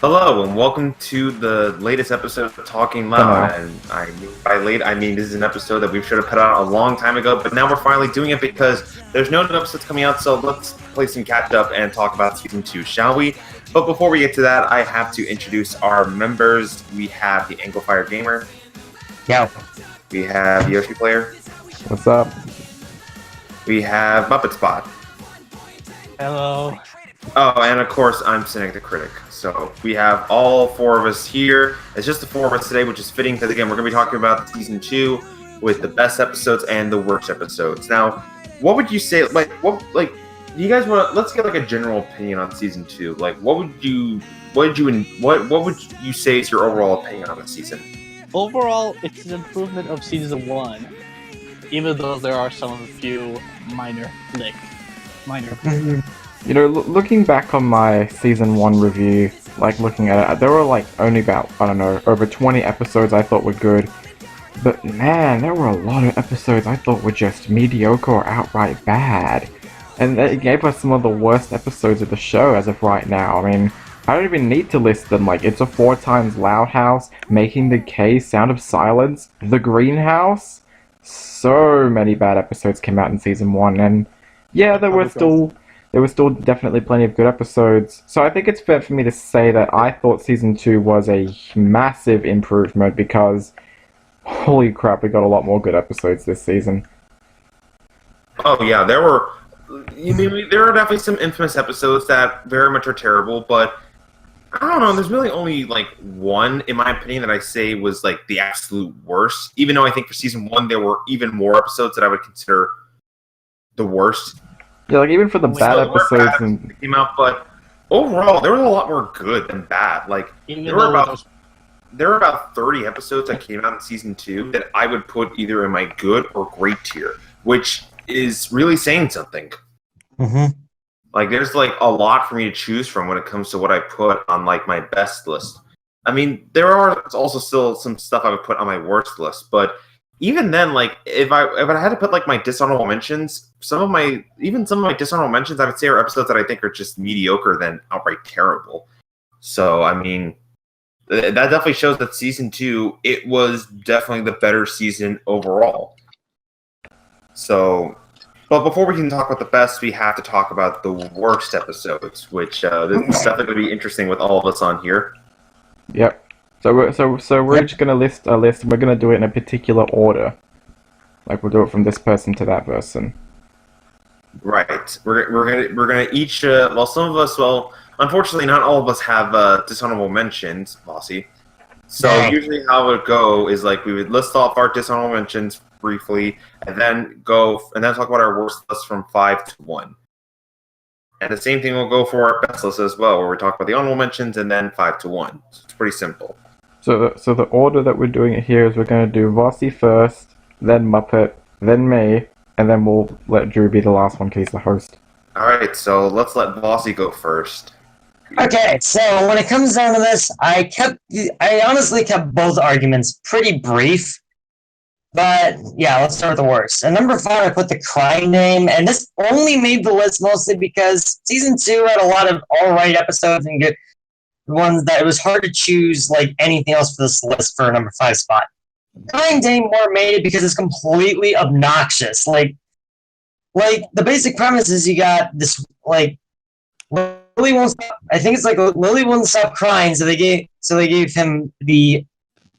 Hello and welcome to the latest episode of Talking Loud. And by late, I mean this is an episode that we should have put out a long time ago, but now we're finally doing it because there's no new episodes coming out. So let's play some catch up and talk about season 2, shall we? But before we get to that, I have to introduce our members. We have the Anglophile Gamer. Yeah. We have Yoshi Player. What's up? We have MuppetSpot. Hello. Oh, and of course, I'm CynicTheCritic. So we have all four of us here. It's just the four of us today, which is fitting because, again, we're going to be talking about season 2 with the best episodes and the worst episodes. Now, what would you say, do you guys want to, let's get like a general opinion on season 2. Like, what would you say is your overall opinion on the season? Overall, it's an improvement of season 1, even though there are some few minor. You know, looking back on my season 1 review, looking at it, there were only about, over 20 episodes I thought were good. But man, there were a lot of episodes I thought were just mediocre or outright bad. And it gave us some of the worst episodes of the show as of right now. I mean, I don't even need to list them. It's a 4 Times Loud House, Making the K, Sound of Silence, The Greenhouse. So many bad episodes came out in season 1, and yeah, there were still definitely plenty of good episodes. So I think it's fair for me to say that I thought season 2 was a massive improvement because, holy crap, we got a lot more good episodes this season. Oh yeah, there are definitely some infamous episodes that very much are terrible, but I don't know, there's really only one, in my opinion, that I say was the absolute worst, even though I think for season 1 there were even more episodes that I would consider the worst. Yeah, even for the bad episodes that came out, but overall there was a lot more good than bad. There were about 30 episodes that came out in season 2 that I would put either in my good or great tier, which is really saying something. Mm-hmm. There's a lot for me to choose from when it comes to what I put on my best list. I mean, there are also still some stuff I would put on my worst list, but even then, if I had to put my dishonorable mentions, some of my dishonorable mentions I would say are episodes that I think are just mediocre than outright terrible. So I mean, that definitely shows that season 2, it was definitely the better season overall. So, but before we can talk about the best, we have to talk about the worst episodes, which this is definitely going to be interesting with all of us on here. Yep. So we're just gonna list a list, and we're gonna do it in a particular order. We'll do it from this person to that person. Right. We're gonna each. Some of us. Well, unfortunately, not all of us have dishonorable mentions, Vossie. So usually, how it would go is we would list off our dishonorable mentions briefly, and then talk about our worst list from 5 to 1. And the same thing will go for our best list as well, where we talk about the honorable mentions and then 5 to 1. So it's pretty simple. So the order that we're doing it here is we're going to do Vossie first, then Muppet, then me, and then we'll let Drew be the last one because he's the host. Alright, so let's let Vossie go first. Okay, so when it comes down to this, I honestly kept both arguments pretty brief. But, yeah, let's start with the worst. At number 5, I put The Crying Name, and this only made the list mostly because Season 2 had a lot of alright episodes and good ones that it was hard to choose, anything else for this list for a number 5 spot. Crying Name more made it because it's completely obnoxious. The basic premise is you got this, Lily won't stop, I think it's Lily won't stop crying, so they gave him the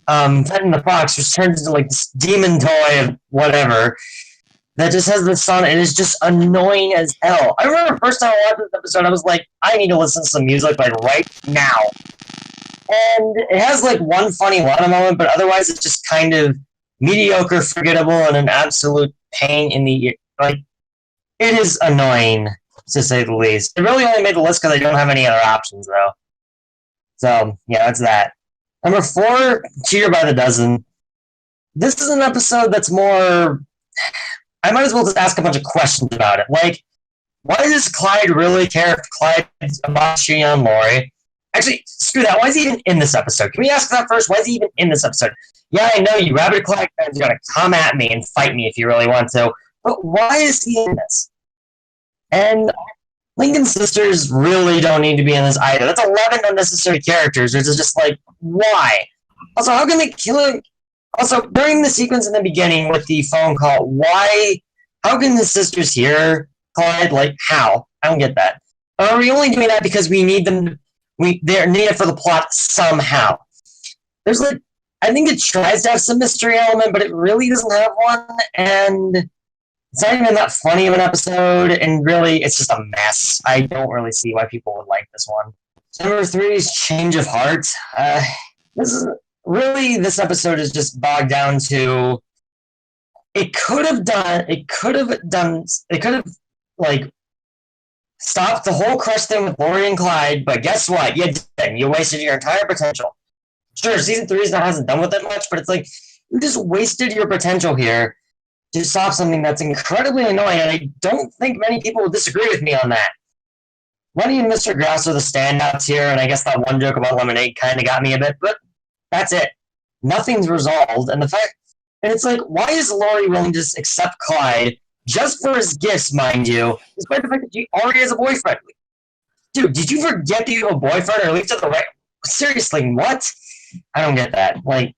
Pet in the Box, which turns into this demon toy of whatever that just has the sun and is just annoying as hell. I remember the first time I watched this episode, I was like, I need to listen to some music right now. And it has one funny line moment, but otherwise it's just kind of mediocre, forgettable, and an absolute pain in the ear. It is annoying, to say the least. It really only made the list because I don't have any other options, though. So, yeah, that's that. Number 4, Cheater by the Dozen. This is an episode that's more... I might as well just ask a bunch of questions about it. Why does Clyde really care if Clyde's about cheating on Lori? Actually, screw that. Why is he even in this episode? Can we ask that first? Why is he even in this episode? Yeah, I know you rabid Clyde fans are going to come at me and fight me if you really want to, but why is he in this? And Lincoln's sisters really don't need to be in this either. That's 11 unnecessary characters, which is just like, why? Also, how can they kill him? Also, during the sequence in the beginning with the phone call, why? How can the sisters hear Clyde? Like, how? I don't get that. Or are we only doing that because we need them? They're needed for the plot somehow. There's like, I think it tries to have some mystery element, but it really doesn't have one, and it's not even that funny of an episode, and really, it's just a mess. I don't really see why people would like this one. So number 3 is Change of Heart. This episode is just bogged down to it could have like stopped the whole crush thing with Lori and Clyde, but guess what? You didn't. You wasted your entire potential. Sure, season 3 hasn't done with it much, but it's like you just wasted your potential here to stop something that's incredibly annoying, and I don't think many people will disagree with me on that. Lenny and Mr. Grouse are the standouts here, and I guess that one joke about lemonade kind of got me a bit, but that's it. Nothing's resolved, and it's like, why is Laurie willing to just accept Clyde just for his gifts, mind you, despite the fact that she already has a boyfriend? Dude, did you forget that you have a boyfriend, or at least at the right? Seriously, what? I don't get that. Like,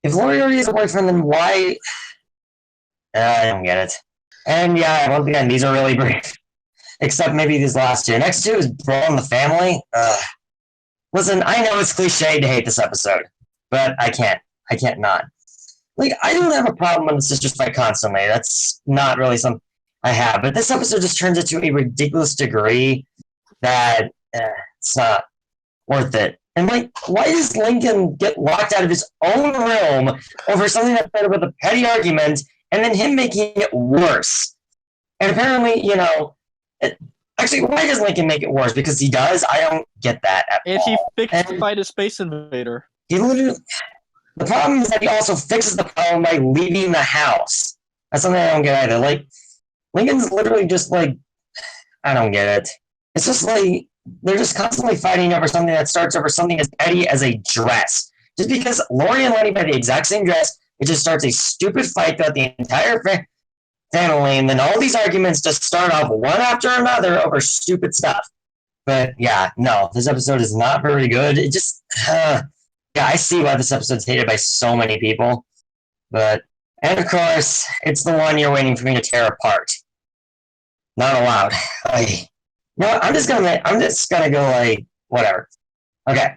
if Laurie already has a boyfriend, then why? I don't get it. And yeah, once again, these are really brief. Except maybe these last 2. Next 2 is Bro and the Family. Listen, I know it's cliche to hate this episode, but I can't. I can't not. Like, I don't have a problem when the sisters fight constantly. That's not really something I have. But this episode just turns it to a ridiculous degree that it's not worth it. And like, why does Lincoln get locked out of his own room over something that started with a petty argument, and then him making it worse? And apparently, actually, why does Lincoln make it worse? Because he does? I don't get that at all. And he fixed the fight a Space Invader. He literally... The problem is that he also fixes the problem by leaving the house. That's something I don't get either. Like, Lincoln's literally just like... I don't get it. It's just like... They're just constantly fighting over something that starts over something as petty as a dress. Just because Lori and Lenny buy the exact same dress, it just starts a stupid fight throughout the entire family, and then all these arguments just start off one after another over stupid stuff. But yeah, no, this episode is not very good. It just, yeah, I see why this episode's hated by so many people. And of course, it's the one you're waiting for me to tear apart. Not allowed. I'm just gonna go like, whatever. Okay.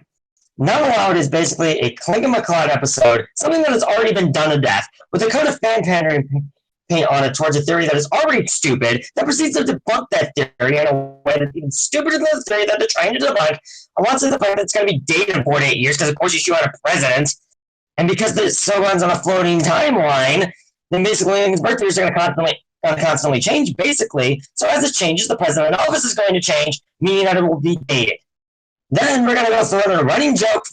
Not Allowed is basically a Clink and McCloud episode, something that has already been done to death, with a coat of fan pandering paint on it towards a theory that is already stupid, that proceeds to debunk that theory in a way that's even stupider than the theory that they're trying to debunk, alongside the fact that it's going to be dated in 4 to 8 years, because of course you shoot out a president, and because the show runs on a floating timeline, then basically his birth years are going to constantly change, basically. So as it changes, the president in office is going to change, meaning that it will be dated. Then we're going to go throw in a running joke.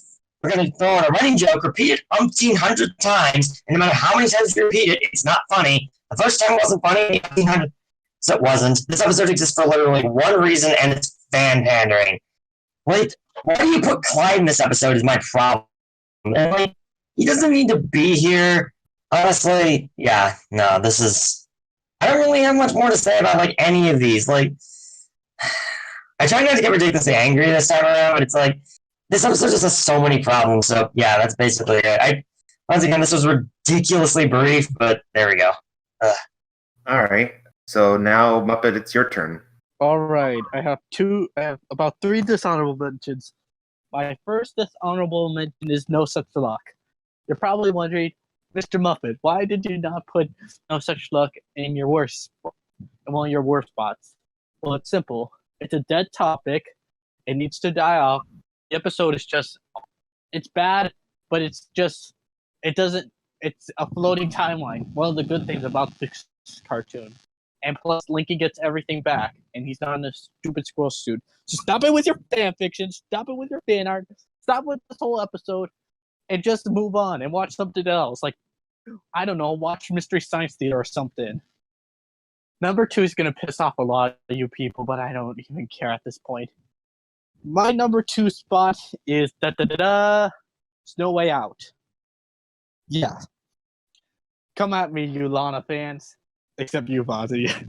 We're going to throw in a running joke, repeat it umpteen hundred times, and no matter how many times you repeat it, it's not funny. The first time wasn't funny, so it wasn't. This episode exists for literally one reason, and it's fan pandering. Like, why do you put Clyde in this episode is my problem. And, like, he doesn't need to be here. Honestly, yeah, no, this is... I don't really have much more to say about, like, any of these. Like, I try not to get ridiculously angry this time around, but it's like, this episode just has so many problems, so yeah, that's basically it. Once again, this was ridiculously brief, but there we go. Alright, so now, Muppet, it's your turn. Alright, I have about 3 dishonorable mentions. My first dishonorable mention is No Such Luck. You're probably wondering, Mr. Muppet, why did you not put No Such Luck in one of your worst spots? Well, it's simple. It's a dead topic. It needs to die off. The episode is it's bad, but it's a floating timeline. One of the good things about this cartoon. And plus, Lincoln gets everything back, and he's not in a stupid squirrel suit. So stop it with your fan fiction, stop it with your fan art, stop with this whole episode, and just move on and watch something else. Like, I don't know, watch Mystery Science Theater or something. Number 2 is going to piss off a lot of you people, but I don't even care at this point. My number 2 spot is No Way Out. Yeah. Come at me, you Lana fans. Except you, Vossie.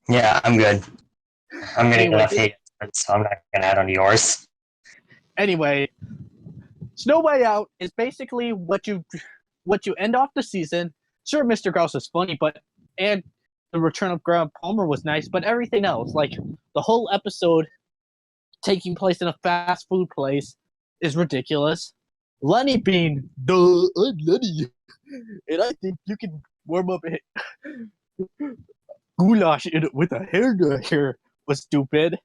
Yeah, I'm good. I'm getting Anyway, enough hate, so I'm not gonna add on to yours. Anyway, Snow Way Out is basically what you end off the season. Sure, Mr. Grouse is funny, and the return of Grandma Palmer was nice, but everything else, like the whole episode taking place in a fast food place, is ridiculous. Lenny being, duh, I'm Lenny, and I think you can warm up goulash in it with a hair dryer was stupid,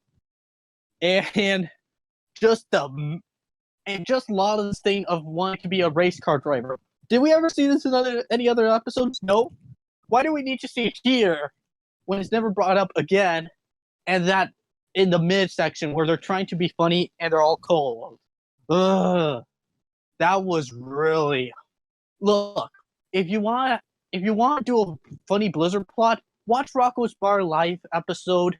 and just Lana's thing of wanting to be a race car driver. Did we ever see this in any other episodes? No. Why do we need to see it here when it's never brought up again? And that in the mid section where they're trying to be funny and they're all cold. Ugh. That was really. Look, if you want to do a funny Blizzard plot, watch Rocco's Bar Live episode,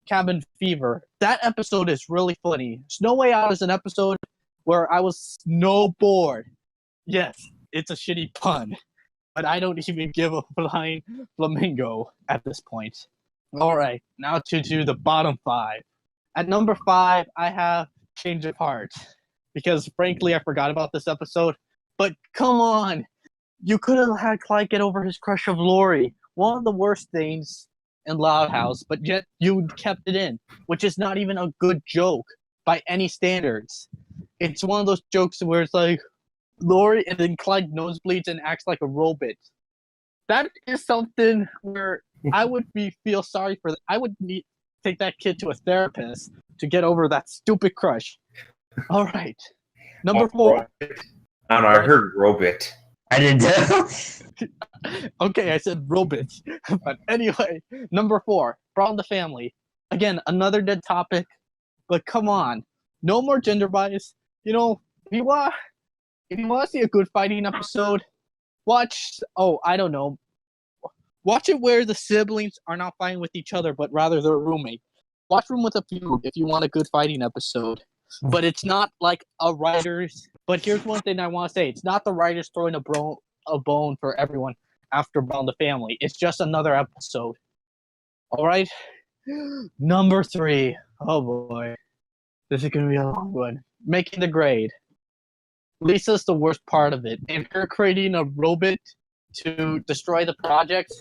Cabin Fever. That episode is really funny. Snow Way Out is an episode where I was bored. Yes, it's a shitty pun, but I don't even give a flying flamingo at this point. All right, now to the bottom 5. At number 5, I have Change of Heart, because frankly, I forgot about this episode. But come on, you could have had Clyde get over his crush of Lori. One of the worst things in Loud House, but yet you kept it in, which is not even a good joke by any standards. It's one of those jokes where it's like Lori and then Clyde nosebleeds and acts like a robot. That is something where I would feel sorry for. I would take that kid to a therapist to get over that stupid crush. All right, number 4. I don't know. I heard robot. I did too. Okay, I said robot. But anyway, number 4, Brawl the Family. Again, another dead topic, but come on. No more gender bias. You know, if you want to see a good fighting episode, watch, I don't know. Watch it where the siblings are not fighting with each other, but rather their roommate. Watch Room with a Feud if you want a good fighting episode. But it's not like a writer's. But here's one thing I want to say: it's not the writers throwing a bone for everyone after Brawl the Family. It's just another episode. All right, number 3. Oh boy, this is gonna be a long one. Making the Grade. Lisa's the worst part of it, and her creating a robot to destroy the project.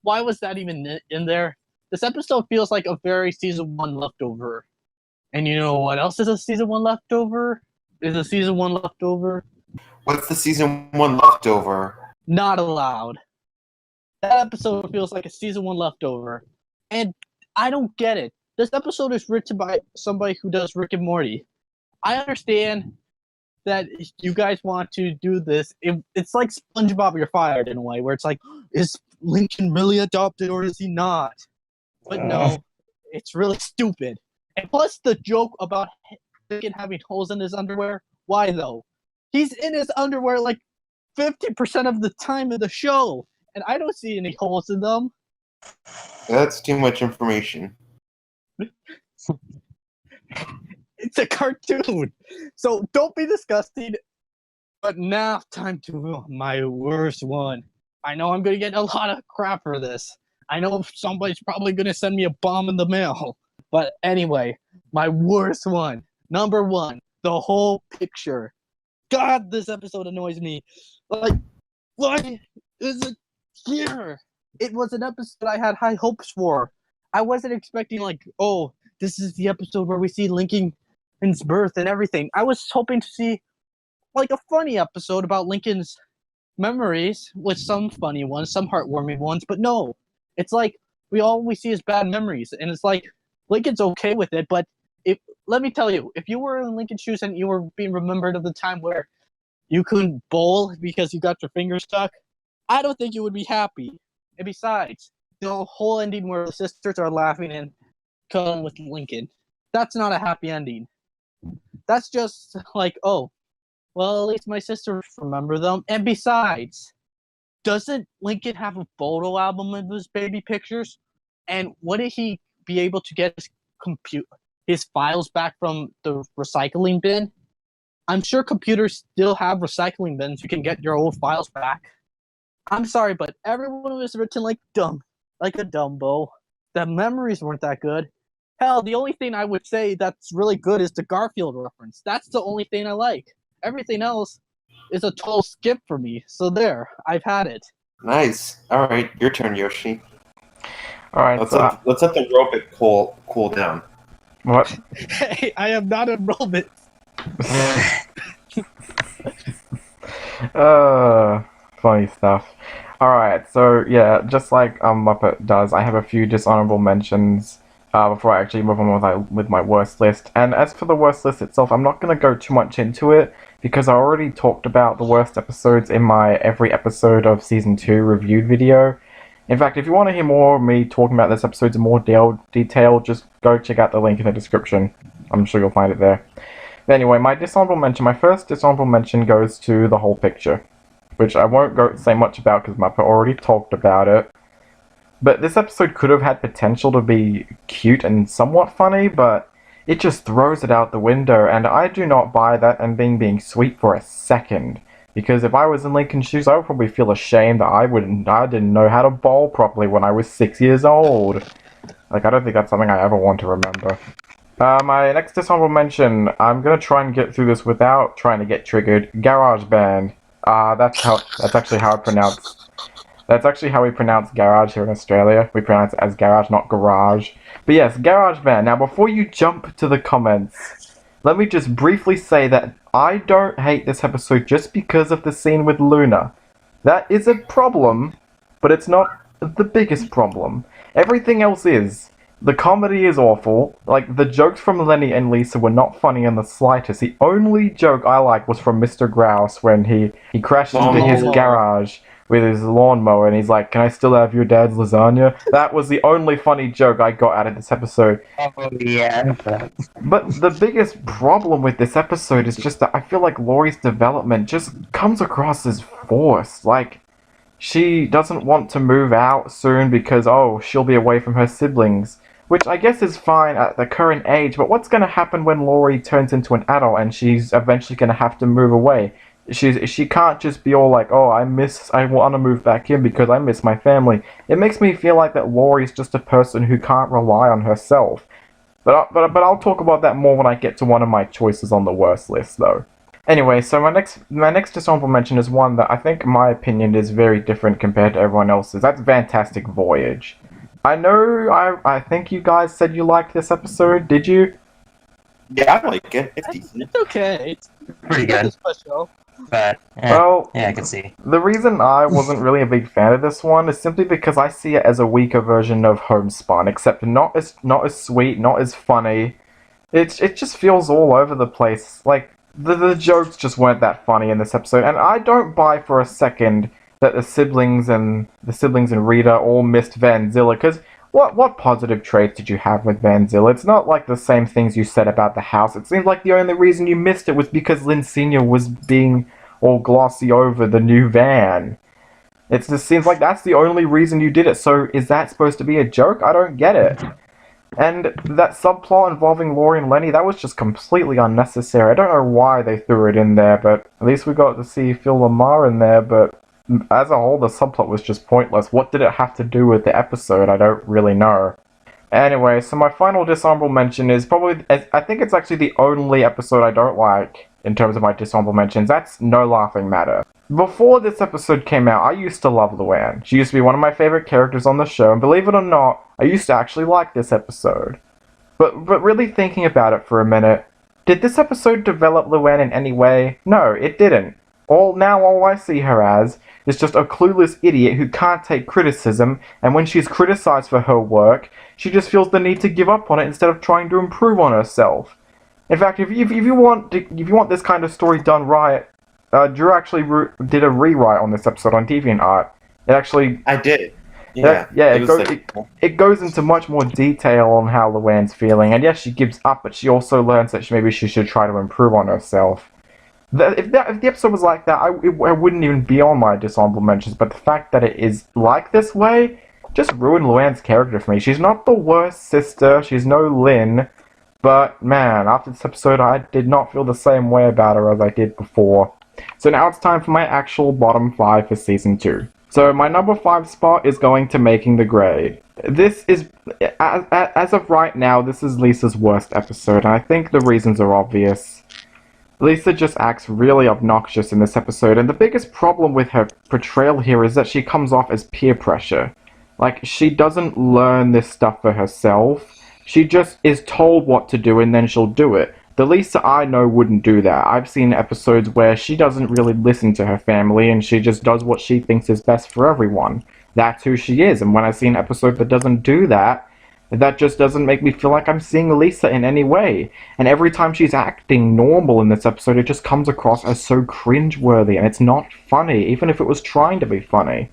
Why was that even in there? This episode feels like a very season 1 leftover. And you know what else is a season 1 leftover? What's the season 1 leftover? Not allowed. That episode feels like a season 1 leftover. And I don't get it. This episode is written by somebody who does Rick and Morty. I understand that you guys want to do this. It's like SpongeBob You're Fired in a way, where it's like, is Lincoln really adopted or is he not? But no, it's really stupid. And plus the joke about Lincoln having holes in his underwear. Why though? He's in his underwear like 50% of the time of the show, and I don't see any holes in them. That's too much information. It's a cartoon, so don't be disgusting. But now, time to my worst one. I know I'm gonna get a lot of crap for this. I know somebody's probably gonna send me a bomb in the mail. But anyway, my worst one. Number 1, the whole picture. God, this episode annoys me. Like, why is it here? It was an episode I had high hopes for. I wasn't expecting this is the episode where we see Lincoln's birth and everything. I was hoping to see like a funny episode about Lincoln's memories with some funny ones, some heartwarming ones, but no. It's like all we see is bad memories, and it's like Lincoln's okay with it, but let me tell you, if you were in Lincoln's shoes and you were being remembered of the time where you couldn't bowl because you got your finger stuck, I don't think you would be happy. And besides, the whole ending where the sisters are laughing and cuddling with Lincoln, that's not a happy ending. That's just like, oh, well, at least my sisters remember them. And besides, doesn't Lincoln have a photo album of his baby pictures? And wouldn't he be able to get his files back from the recycling bin? I'm sure computers still have recycling bins. You can get your old files back. I'm sorry, but everyone was written like a Dumbo. The memories weren't that good. Hell, the only thing I would say that's really good is the Garfield reference. That's the only thing I like. Everything else is a total skip for me. So there, I've had it. Nice. All right, your turn, Yoshi. Alright, Let's so let the robot cool down. what? Hey, I am not a robot. Funny stuff. Alright, so yeah, just like Muppet does, I have a few dishonorable mentions before I actually move on with my worst list. And as for the worst list itself, I'm not going to go too much into it because I already talked about the worst episodes in my every episode of Season 2 reviewed video. In fact, if you want to hear more of me talking about this episode in more detail, just go check out the link in the description. I'm sure you'll find it there. But anyway, my first dishonorable mention goes to the whole picture, which I won't say much about because Muppet already talked about it. But this episode could have had potential to be cute and somewhat funny, but it just throws it out the window, and I do not buy that ending being sweet for a second. Because if I was in Lincoln's shoes, I would probably feel ashamed that I didn't know how to bowl properly when I was 6 years old. Like, I don't think that's something I ever want to remember. My next dishonorable mention, I'm gonna try and get through this without trying to get triggered. GarageBand. That's actually how we pronounce garage here in Australia. We pronounce it as garage, not garage. But yes, GarageBand. Now, before you jump to the comments, let me just briefly say that I don't hate this episode just because of the scene with Luna. That is a problem, but it's not the biggest problem. Everything else is. The comedy is awful. Like, the jokes from Lenny and Lisa were not funny in the slightest. The only joke I liked was from Mr. Grouse when he crashed into his garage with his lawnmower and he's like, "Can I still have your dad's lasagna?" That was the only funny joke I got out of this episode. Oh, yeah. But the biggest problem with this episode is just that I feel like Laurie's development just comes across as forced. Like, she doesn't want to move out soon because, oh, she'll be away from her siblings. Which I guess is fine at the current age, but what's going to happen when Laurie turns into an adult and she's eventually going to have to move away? She can't just be all like, "Oh, I want to move back in because I miss my family." It makes me feel like that Laurie's just a person who can't rely on herself. But I'll talk about that more when I get to one of my choices on the worst list, though. Anyway, so my next dishonorable mention is one that I think, in my opinion, is very different compared to everyone else's. That's Fantastic Voyage. I know, I think you guys said you liked this episode, did you? Yeah, I like it. It's decent. It's okay. It's Pretty good. special. But, Well, yeah, I can see. the reason I wasn't really a big fan of this one is simply because I see it as a weaker version of Homespun, except not as sweet, not as funny. It just feels all over the place. Like, the jokes just weren't that funny in this episode, and I don't buy for a second that the siblings and Rita all missed Vanzilla, because what positive traits did you have with Vanzilla? It's not like the same things you said about the house. It seems like the only reason you missed it was because Lynn Sr. was being all glossy over the new van. It just seems like that's the only reason you did it, so is that supposed to be a joke? I don't get it. And that subplot involving Laurie and Lenny, that was just completely unnecessary. I don't know why they threw it in there, but at least we got to see Phil Lamar in there, but as a whole, the subplot was just pointless. What did it have to do with the episode? I don't really know. Anyway, so my final dishonorable mention is probably, I think it's actually the only episode I don't like in terms of my dishonorable mentions. That's No Laughing Matter. Before this episode came out, I used to love Luann. She used to be one of my favorite characters on the show, and believe it or not, I used to actually like this episode. But really thinking about it for a minute, did this episode develop Luann in any way? No, it didn't. All I see her as is just a clueless idiot who can't take criticism, and when she's criticized for her work, she just feels the need to give up on it instead of trying to improve on herself. In fact, if you want this kind of story done right, Drew actually did a rewrite on this episode on DeviantArt. I did. Yeah, it goes into much more detail on how Luann's feeling, and yes, she gives up, but she also learns that maybe she should try to improve on herself. If the episode was like that, I wouldn't even be on my dishonorable mentions, but the fact that it is like this way just ruined Luann's character for me. She's not the worst sister, she's no Lynn, but man, after this episode I did not feel the same way about her as I did before. So now it's time for my actual bottom 5 for Season 2. So my number 5 spot is going to Making the Grade. This is, as of right now, this is Lisa's worst episode, and I think the reasons are obvious. Lisa just acts really obnoxious in this episode, and the biggest problem with her portrayal here is that she comes off as peer pressure. Like, she doesn't learn this stuff for herself. She just is told what to do and then she'll do it. The Lisa I know wouldn't do that. I've seen episodes where she doesn't really listen to her family and she just does what she thinks is best for everyone. That's who she is, and when I see an episode that doesn't do that, that just doesn't make me feel like I'm seeing Lisa in any way. And every time she's acting normal in this episode, it just comes across as so cringeworthy, and it's not funny, even if it was trying to be funny.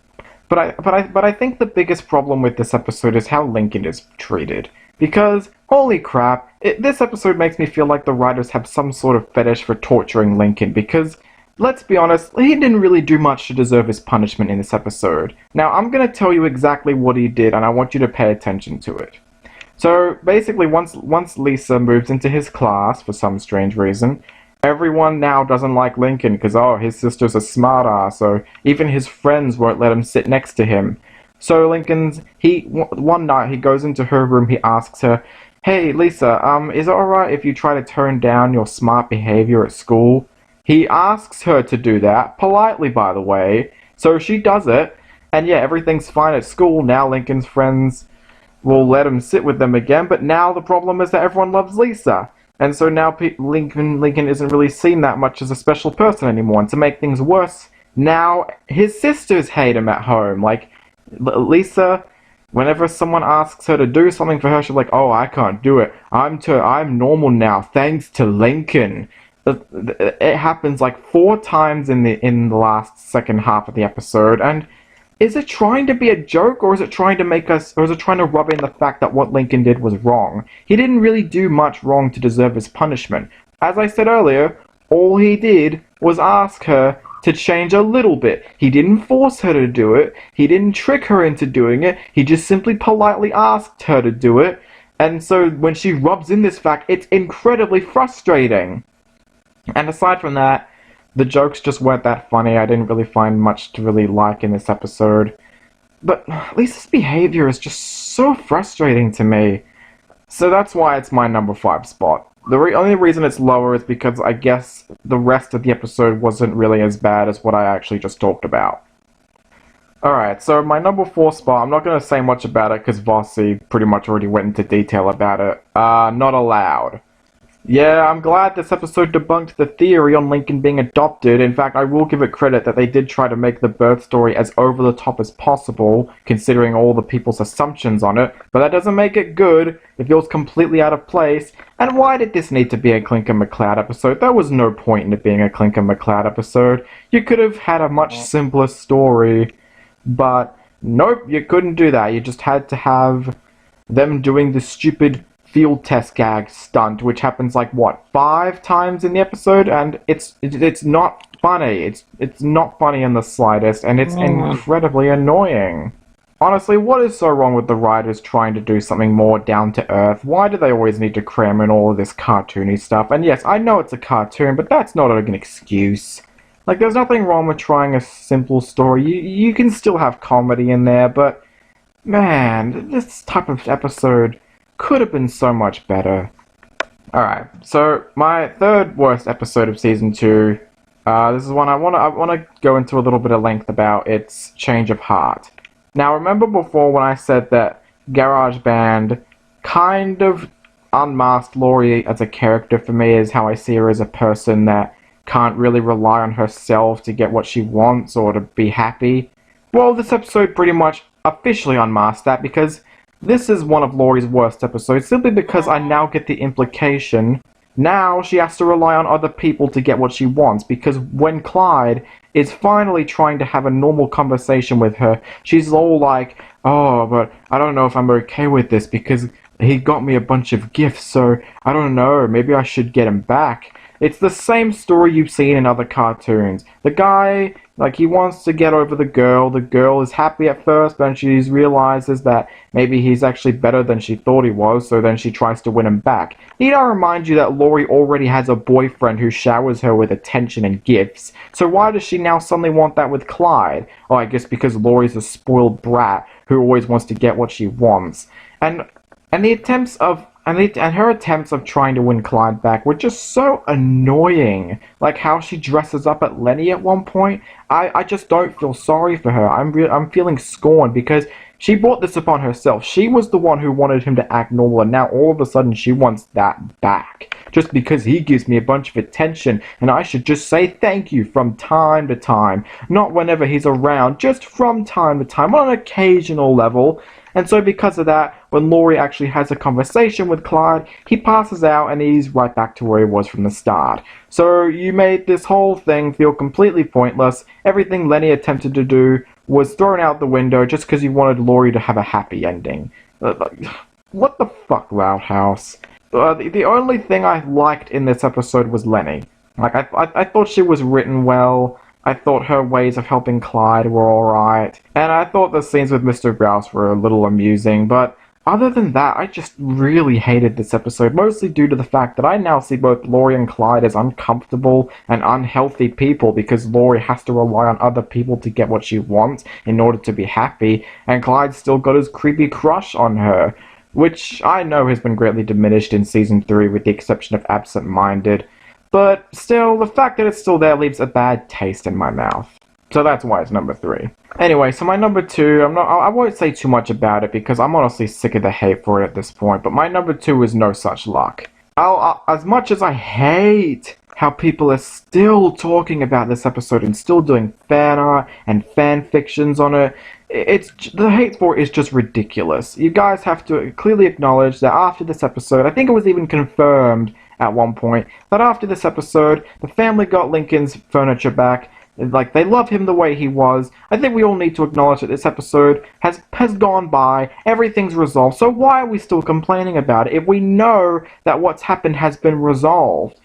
But I think the biggest problem with this episode is how Lincoln is treated. Because, holy crap, this episode makes me feel like the writers have some sort of fetish for torturing Lincoln, because, let's be honest, he didn't really do much to deserve his punishment in this episode. Now, I'm gonna tell you exactly what he did, and I want you to pay attention to it. So, basically, once Lisa moves into his class, for some strange reason, everyone now doesn't like Lincoln, because, oh, his sister's a smartass, so even his friends won't let him sit next to him. So one night he goes into her room, he asks her, "Hey Lisa, is it alright if you try to tone down your smart behavior at school?" He asks her to do that, politely by the way, so she does it, and yeah, everything's fine at school. Now Lincoln's friends will let him sit with them again, but now the problem is that everyone loves Lisa. And so now Lincoln isn't really seen that much as a special person anymore, and to make things worse, now his sisters hate him at home. Like, Lisa, whenever someone asks her to do something for her, she's like, "Oh, I can't do it. I'm normal now, thanks to Lincoln." It happens like 4 times in the last second half of the episode, and is it trying to be a joke, or is it trying to rub in the fact that what Lincoln did was wrong? He didn't really do much wrong to deserve his punishment. As I said earlier, all he did was ask her to change a little bit. He didn't force her to do it. He didn't trick her into doing it. He just simply politely asked her to do it. And so when she rubs in this fact, it's incredibly frustrating. And aside from that, the jokes just weren't that funny. I didn't really find much to really like in this episode. But Lisa's behavior is just so frustrating to me. So that's why it's my number 5 spot. The only reason it's lower is because I guess the rest of the episode wasn't really as bad as what I actually just talked about. Alright, so my number 4 spot, I'm not going to say much about it because Vossie pretty much already went into detail about it. Not allowed. Yeah, I'm glad this episode debunked the theory on Lincoln being adopted. In fact, I will give it credit that they did try to make the birth story as over the top as possible, considering all the people's assumptions on it, but that doesn't make it good. It feels completely out of place. And why did this need to be a Clinker McCloud episode? There was no point in it being a Clinker McCloud episode. You could have had a much simpler story, but nope, you couldn't do that. You just had to have them doing the stupid field test gag stunt, which happens like, what, 5 times in the episode? And it's not funny. It's not funny in the slightest, and it's incredibly annoying. Honestly, what is so wrong with the writers trying to do something more down to earth? Why do they always need to cram in all of this cartoony stuff? And yes, I know it's a cartoon, but that's not an excuse. Like, there's nothing wrong with trying a simple story. You can still have comedy in there, but man, this type of episode could have been so much better. Alright, so my 3rd worst episode of Season 2, this is one I want to go into a little bit of length about. It's Change of Heart. Now, remember before when I said that GarageBand kind of unmasked Laurie as a character for me, is how I see her as a person that can't really rely on herself to get what she wants or to be happy? Well, this episode pretty much officially unmasked that, because this is one of Laurie's worst episodes, simply because I now get the implication now she has to rely on other people to get what she wants, because when Clyde is finally trying to have a normal conversation with her, she's all like, "Oh, but I don't know if I'm okay with this, because he got me a bunch of gifts, so I don't know, maybe I should get him back. It's the same story you've seen in other cartoons. The guy, like, he wants to get over the girl is happy at first, but she realizes that maybe he's actually better than she thought he was, so then she tries to win him back. Need I remind you that Laurie already has a boyfriend who showers her with attention and gifts, so why does she now suddenly want that with Clyde? Oh, I guess because Laurie's a spoiled brat who always wants to get what she wants. And her attempts of trying to win Clyde back were just so annoying. Like how she dresses up at Lenny at one point. I just don't feel sorry for her. I'm feeling scorned because she brought this upon herself. She was the one who wanted him to act normal, and now all of a sudden she wants that back. Just because he gives me a bunch of attention, and I should just say thank you from time to time. Not whenever he's around, just from time to time, on an occasional level. And so because of that, when Laurie actually has a conversation with Clyde, he passes out and he's right back to where he was from the start. So you made this whole thing feel completely pointless. Everything Lenny attempted to do was thrown out the window just because you wanted Laurie to have a happy ending. What the fuck, Loud House? The only thing I liked in this episode was Lenny. Like, I thought she was written well. I thought her ways of helping Clyde were alright, and I thought the scenes with Mr. Grouse were a little amusing, but other than that, I just really hated this episode, mostly due to the fact that I now see both Laurie and Clyde as uncomfortable and unhealthy people because Laurie has to rely on other people to get what she wants in order to be happy, and Clyde's still got his creepy crush on her, which I know has been greatly diminished in Season 3 with the exception of Absent Minded. But still, the fact that it's still there leaves a bad taste in my mouth. So that's why it's number 3. Anyway, so my number 2, I won't say too much about it because I'm honestly sick of the hate for it at this point, but my number 2 is No Such Luck. As much as I hate how people are still talking about this episode and still doing fan art and fan fictions on it, the hate for it is just ridiculous. You guys have to clearly acknowledge that after this episode, I think it was even confirmed at one point, that after this episode, the family got Lincoln's furniture back. Like, they love him the way he was. I think we all need to acknowledge that this episode has gone by, everything's resolved, so why are we still complaining about it if we know that what's happened has been resolved?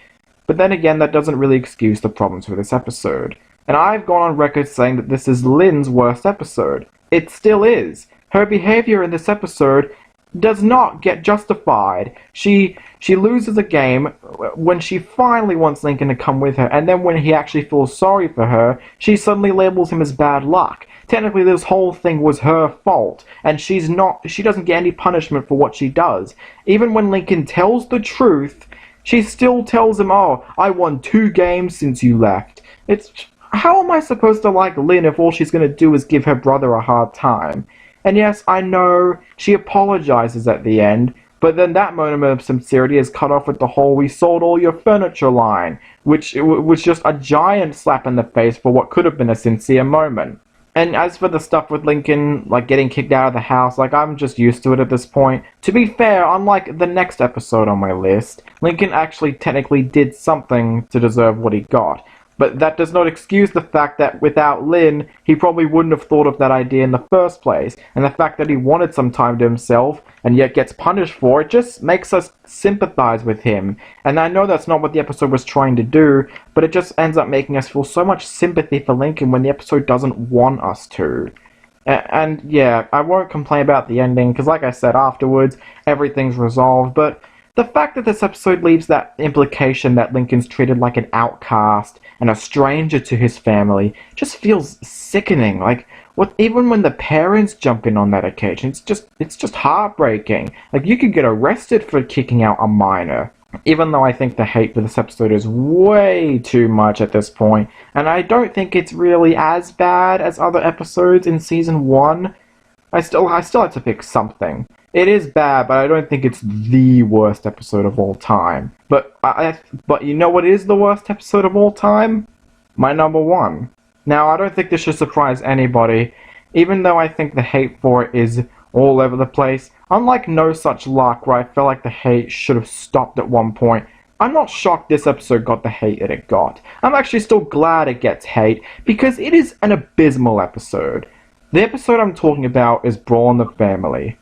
But then again, that doesn't really excuse the problems with this episode. And I've gone on record saying that this is Lynn's worst episode. It still is. Her behavior in this episode does not get justified. She loses a game when she finally wants Lincoln to come with her, and then when he actually feels sorry for her, she suddenly labels him as bad luck. Technically, this whole thing was her fault, and she doesn't get any punishment for what she does. Even when Lincoln tells the truth, she still tells him, "Oh, I won 2 games since you left." How am I supposed to like Lynn if all she's going to do is give her brother a hard time? And yes, I know she apologizes at the end, but then that moment of sincerity is cut off with the whole "we sold all your furniture" line, which was just a giant slap in the face for what could have been a sincere moment. And as for the stuff with Lincoln, like getting kicked out of the house, like I'm just used to it at this point. To be fair, unlike the next episode on my list, Lincoln actually technically did something to deserve what he got. But that does not excuse the fact that without Lynn, he probably wouldn't have thought of that idea in the first place. And the fact that he wanted some time to himself, and yet gets punished for it, just makes us sympathize with him. And I know that's not what the episode was trying to do, but it just ends up making us feel so much sympathy for Lincoln when the episode doesn't want us to. And yeah, I won't complain about the ending, because like I said afterwards, everything's resolved, but the fact that this episode leaves that implication that Lincoln's treated like an outcast and a stranger to his family just feels sickening. Like, even when the parents jump in on that occasion, it's just heartbreaking. Like, you could get arrested for kicking out a minor. Even though I think the hate for this episode is way too much at this point, and I don't think it's really as bad as other episodes in Season 1, I still have to pick something. It is bad, but I don't think it's the worst episode of all time. But you know what is the worst episode of all time? My number 1. Now, I don't think this should surprise anybody, even though I think the hate for it is all over the place. Unlike No Such Luck, where I felt like the hate should have stopped at one point, I'm not shocked this episode got the hate that it got. I'm actually still glad it gets hate, because it is an abysmal episode. The episode I'm talking about is Brawl in the Family.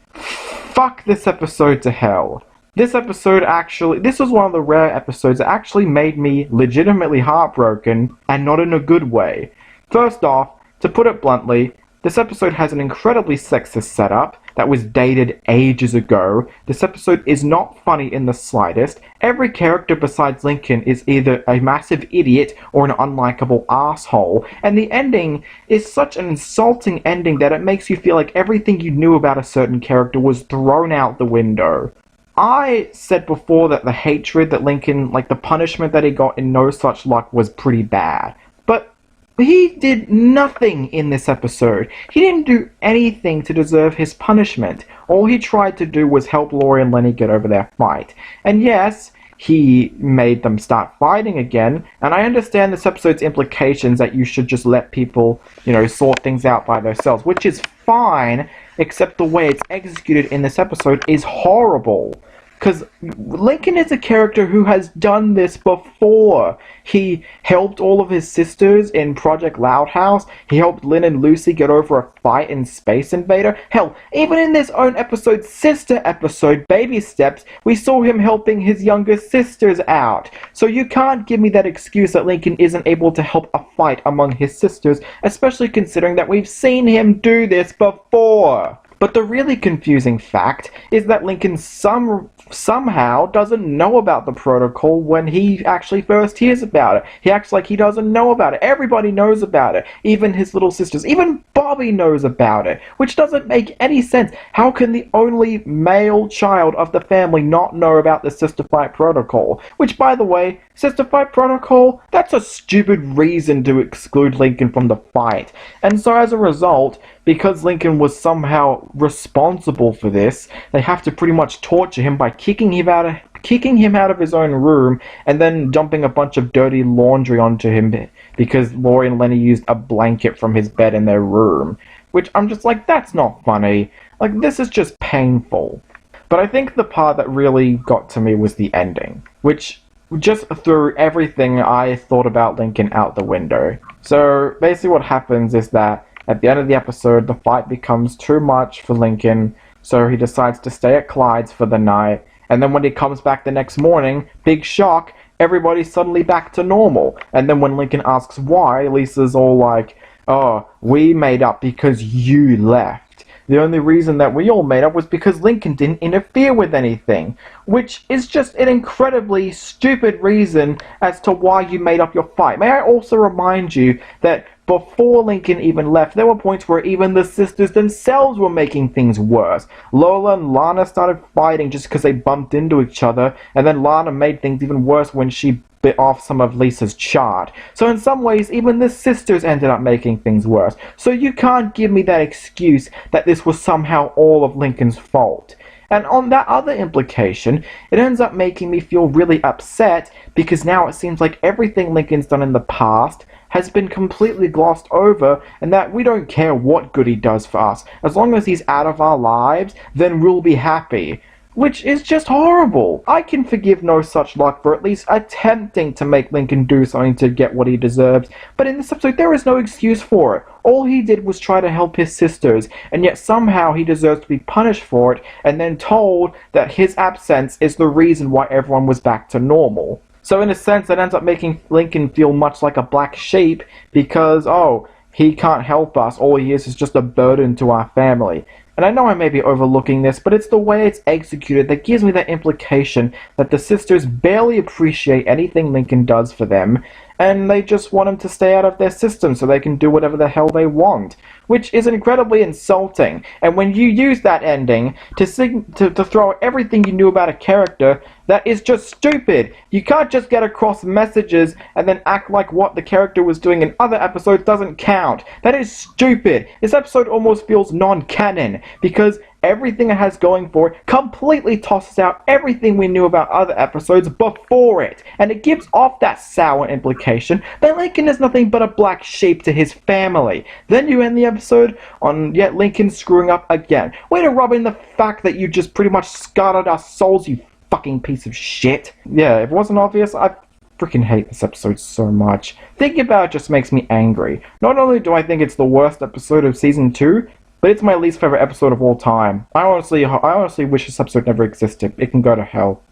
fuck this episode to hell. This was one of the rare episodes that actually made me legitimately heartbroken, and not in a good way. First off, to put it bluntly, this episode has an incredibly sexist setup that was dated ages ago. This episode is not funny in the slightest. Every character besides Lincoln is either a massive idiot or an unlikable asshole, and the ending is such an insulting ending that it makes you feel like everything you knew about a certain character was thrown out the window. I said before that the hatred that Lincoln, like the punishment that he got in No Such Luck, was pretty bad. But he did nothing in this episode. He didn't do anything to deserve his punishment. All he tried to do was help Laurie and Lenny get over their fight. And yes, he made them start fighting again, and I understand this episode's implications that you should just let people, sort things out by themselves, which is fine, except the way it's executed in this episode is horrible. Because Lincoln is a character who has done this before. He helped all of his sisters in Project Loud House. He helped Lynn and Lucy get over a fight in Space Invader. Hell, even in this own sister episode, Baby Steps, we saw him helping his younger sisters out. So you can't give me that excuse that Lincoln isn't able to help a fight among his sisters, especially considering that we've seen him do this before. But the really confusing fact is that Lincoln somehow doesn't know about the protocol when he actually first hears about it. He acts like he doesn't know about it. Everybody knows about it. Even his little sisters. Even Bobby knows about it. Which doesn't make any sense. How can the only male child of the family not know about the Sister Fight protocol? Which, by the way, Sister Fight protocol, that's a stupid reason to exclude Lincoln from the fight. And so as a result, because Lincoln was somehow responsible for this, they have to pretty much torture him by kicking him out of his own room and then dumping a bunch of dirty laundry onto him because Laurie and Lenny used a blanket from his bed in their room. Which I'm just like, that's not funny. Like, this is just painful. But I think the part that really got to me was the ending, which just threw everything I thought about Lincoln out the window. So basically what happens is that at the end of the episode, the fight becomes too much for Lincoln, so he decides to stay at Clyde's for the night, and then when he comes back the next morning, big shock, everybody's suddenly back to normal. And then when Lincoln asks why, Lisa's all like, "Oh, we made up because you left. The only reason that we all made up was because Lincoln didn't interfere with anything," which is just an incredibly stupid reason as to why you made up your fight. May I also remind you that before Lincoln even left, there were points where even the sisters themselves were making things worse. Lola and Lana started fighting just because they bumped into each other, and then Lana made things even worse when she bit off some of Lisa's chart. So in some ways, even the sisters ended up making things worse. So you can't give me that excuse that this was somehow all of Lincoln's fault. And on that other implication, it ends up making me feel really upset because now it seems like everything Lincoln's done in the past has been completely glossed over, and that we don't care what good he does for us. As long as he's out of our lives, then we'll be happy. Which is just horrible. I can forgive No Such Luck for at least attempting to make Lincoln do something to get what he deserves, but in this episode there is no excuse for it. All he did was try to help his sisters, and yet somehow he deserves to be punished for it, and then told that his absence is the reason why everyone was back to normal. So in a sense, that ends up making Lincoln feel much like a black sheep because, oh, he can't help us, all he is just a burden to our family. And I know I may be overlooking this, but it's the way it's executed that gives me that implication that the sisters barely appreciate anything Lincoln does for them, and they just want him to stay out of their system so they can do whatever the hell they want, which is incredibly insulting. And when you use that ending to throw out everything you knew about a character, that is just stupid. You can't just get across messages and then act like what the character was doing in other episodes doesn't count. That is stupid. This episode almost feels non-canon because everything it has going for it completely tosses out everything we knew about other episodes before it, and it gives off that sour implication that Lincoln is nothing but a black sheep to his family. Then you end the episode on yet Lincoln screwing up again. Way to rub in the fact that you just pretty much scarred our souls, you fucking piece of shit. Yeah, if it wasn't obvious, I freaking hate this episode so much. Thinking about it just makes me angry. Not only do I think it's the worst episode of Season 2, But it's my least favorite episode of all time. I honestly wish this episode never existed. It can go to hell.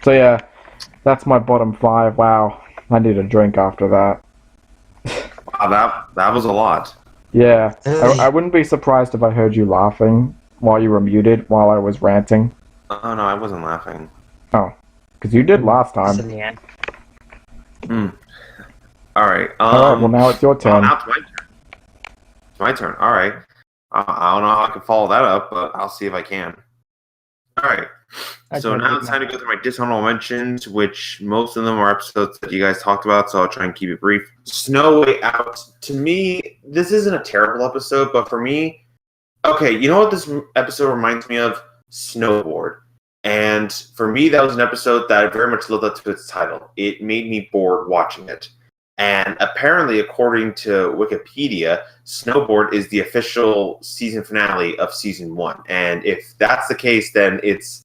So yeah, that's my bottom 5. Wow, I need a drink after that. Wow, that was a lot. Yeah, I wouldn't be surprised if I heard you laughing while you were muted while I was ranting. Oh no, I wasn't laughing. Oh, because you did last That's time. in the end. All right. Alright, well now it's your turn. Now it's my turn. It's my turn. All right. I don't know how I can follow that up, but I'll see if I can. All right. So now it's time to go through my dishonorable mentions, which most of them are episodes that you guys talked about, so I'll try and keep it brief. Snow Way Out. To me, this isn't a terrible episode, but for me, okay, you know what this episode reminds me of? Snowboard. And for me, that was an episode that I very much lived up to its title. It made me bored watching it. And apparently, according to Wikipedia, Snowboard is the official season finale of season 1. And if that's the case, then it's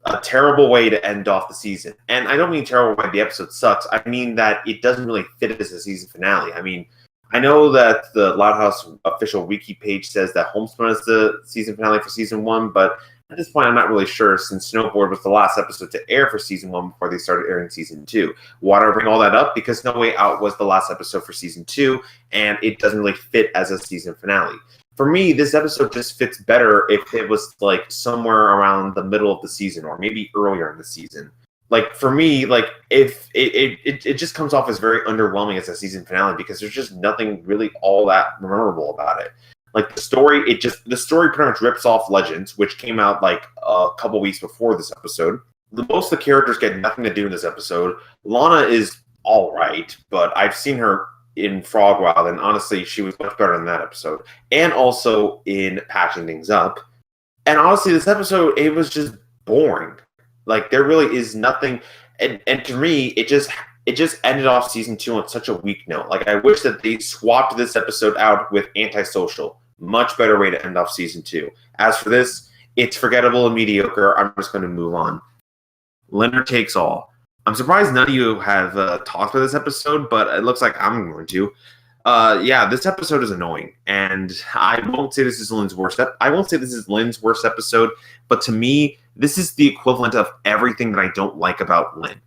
a terrible way to end off the season. And I don't mean terrible way the episode sucks. I mean that it doesn't really fit as a season finale. I mean, I know that the Loud House official wiki page says that Homespun is the season finale for season 1, but at this point, I'm not really sure, since Snowboard was the last episode to air for season 1 before they started airing season 2. Why do I bring all that up? Because No Way Out was the last episode for season 2, and it doesn't really fit as a season finale. For me, this episode just fits better if it was like somewhere around the middle of the season, or maybe earlier in the season. Like, for me, like, if it just comes off as very underwhelming as a season finale, because there's just nothing really all that memorable about it. Like, the story pretty much rips off Legends, which came out like a couple weeks before this episode. Most of the characters get nothing to do in this episode. Lana is all right, but I've seen her in Frog Wild, and honestly, she was much better in that episode. And also in Patching Things Up. And honestly, this episode, it was just boring. Like, there really is nothing. And to me, it just ended off season 2 on such a weak note. Like, I wish that they swapped this episode out with Antisocial. Much better way to end off season 2. As for this, it's forgettable and mediocre. I'm just going to move on. Leonard Takes All. I'm surprised none of you have talked about this episode, but it looks like I'm going to. Yeah, this episode is annoying, and I won't say this is Lynn's worst. I won't say this is Lynn's worst episode, but to me, this is the equivalent of everything that I don't like about Lynn.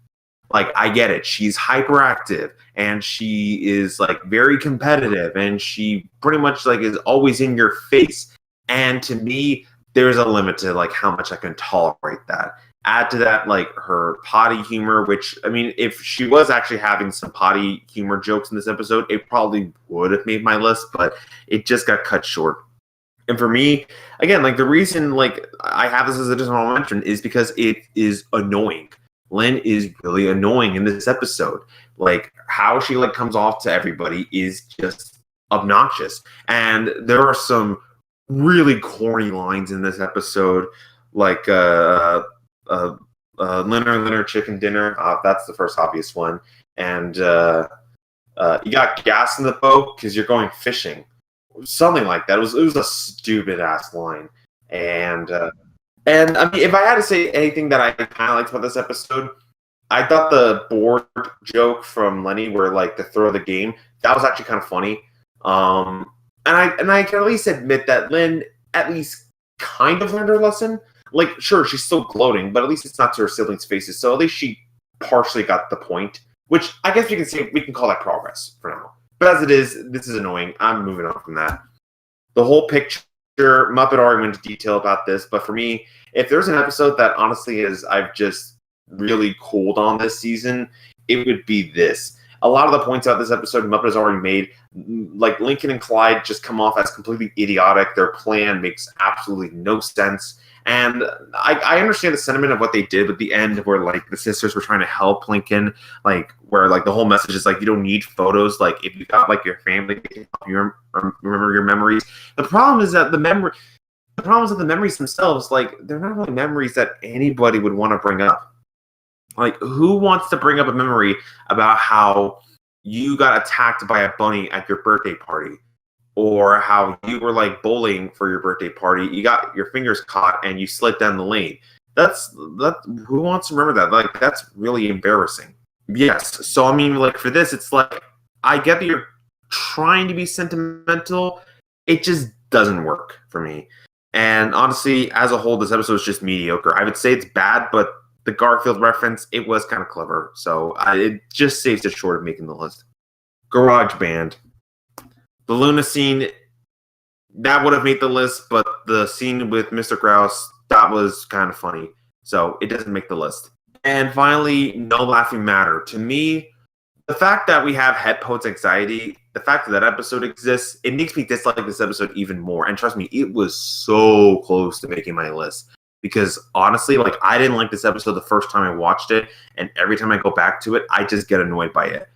Like, I get it. She's hyperactive, and she is, like, very competitive, and she pretty much, like, is always in your face. And to me, there's a limit to, like, how much I can tolerate that. Add to that, like, her potty humor, which, I mean, if she was actually having some potty humor jokes in this episode, it probably would have made my list, but it just got cut short. And for me, again, like, the reason, like, I have this as a dishonorable mention is because it is annoying. Lynn is really annoying in this episode. Like, how she, like, comes off to everybody is just obnoxious. And there are some really corny lines in this episode, like, Leonard Chicken Dinner. That's the first obvious one. And you got gas in the boat because you're going fishing. Something like that. It was a stupid-ass line. And I mean, if I had to say anything that I kind of liked about this episode, I thought the board joke from Lenny, where, like, to throw the game, that was actually kind of funny. And I can at least admit that Lynn at least kind of learned her lesson. Like, sure, she's still gloating, but at least it's not to her siblings' faces. So at least she partially got the point, which I guess we can call that progress for now. But as it is, this is annoying. I'm moving on from that. The whole picture. Muppet already went into detail about this, but for me, if there's an episode that honestly I've just really cooled on this season, it would be this. A lot of the points out this episode, Muppet has already made. Like, Lincoln and Clyde just come off as completely idiotic. Their plan makes absolutely no sense. And I understand the sentiment of what they did at the end, where, like, the sisters were trying to help Lincoln, like, where, like, the whole message is, like, you don't need photos. Like, if you got, like, your family, they can help you remember your memories. The problem is that the memories themselves, like, they're not really memories that anybody would want to bring up. Like, who wants to bring up a memory about how you got attacked by a bunny at your birthday party? Or how you were, like, bowling for your birthday party, you got your fingers caught and you slid down the lane. Who wants to remember that? Like, that's really embarrassing. Yes. So, I mean, like, for this, it's like, I get that you're trying to be sentimental. It just doesn't work for me. And honestly, as a whole, this episode is just mediocre. I would say it's bad, but the Garfield reference, it was kind of clever. So it just saves it short of making the list. Garage Band. The Luna scene, that would have made the list, but the scene with Mr. Grouse, that was kind of funny. So it doesn't make the list. And finally, No Laughing Matter. To me, the fact that we have Head Poet's Anxiety, the fact that that episode exists, it makes me dislike this episode even more. And trust me, it was so close to making my list. Because honestly, like, I didn't like this episode the first time I watched it, and every time I go back to it, I just get annoyed by it.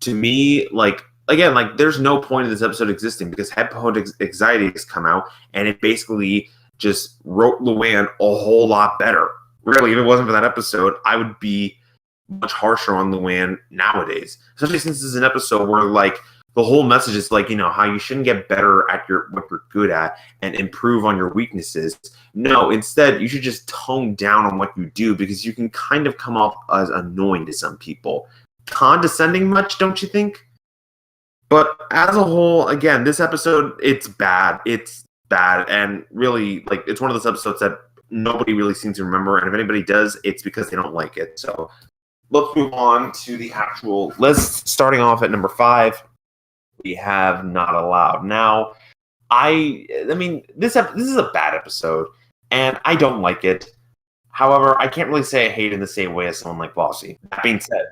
To me, like, again, like, there's no point in this episode existing because Head Poet's Anxiety has come out, and it basically just wrote Luann a whole lot better. Really, if it wasn't for that episode, I would be much harsher on Luann nowadays. Especially since this is an episode where, like, the whole message is, like, you know, how you shouldn't get better at what you're good at and improve on your weaknesses. No, instead, you should just tone down on what you do because you can kind of come off as annoying to some people. Condescending much, don't you think? But as a whole, again, this episode, it's bad. It's bad. And really, like, it's one of those episodes that nobody really seems to remember. And if anybody does, it's because they don't like it. So let's move on to the actual list. Starting off at number 5, we have Not Allowed. Now, I mean, this is a bad episode, and I don't like it. However, I can't really say I hate it in the same way as someone like Vossie. That being said,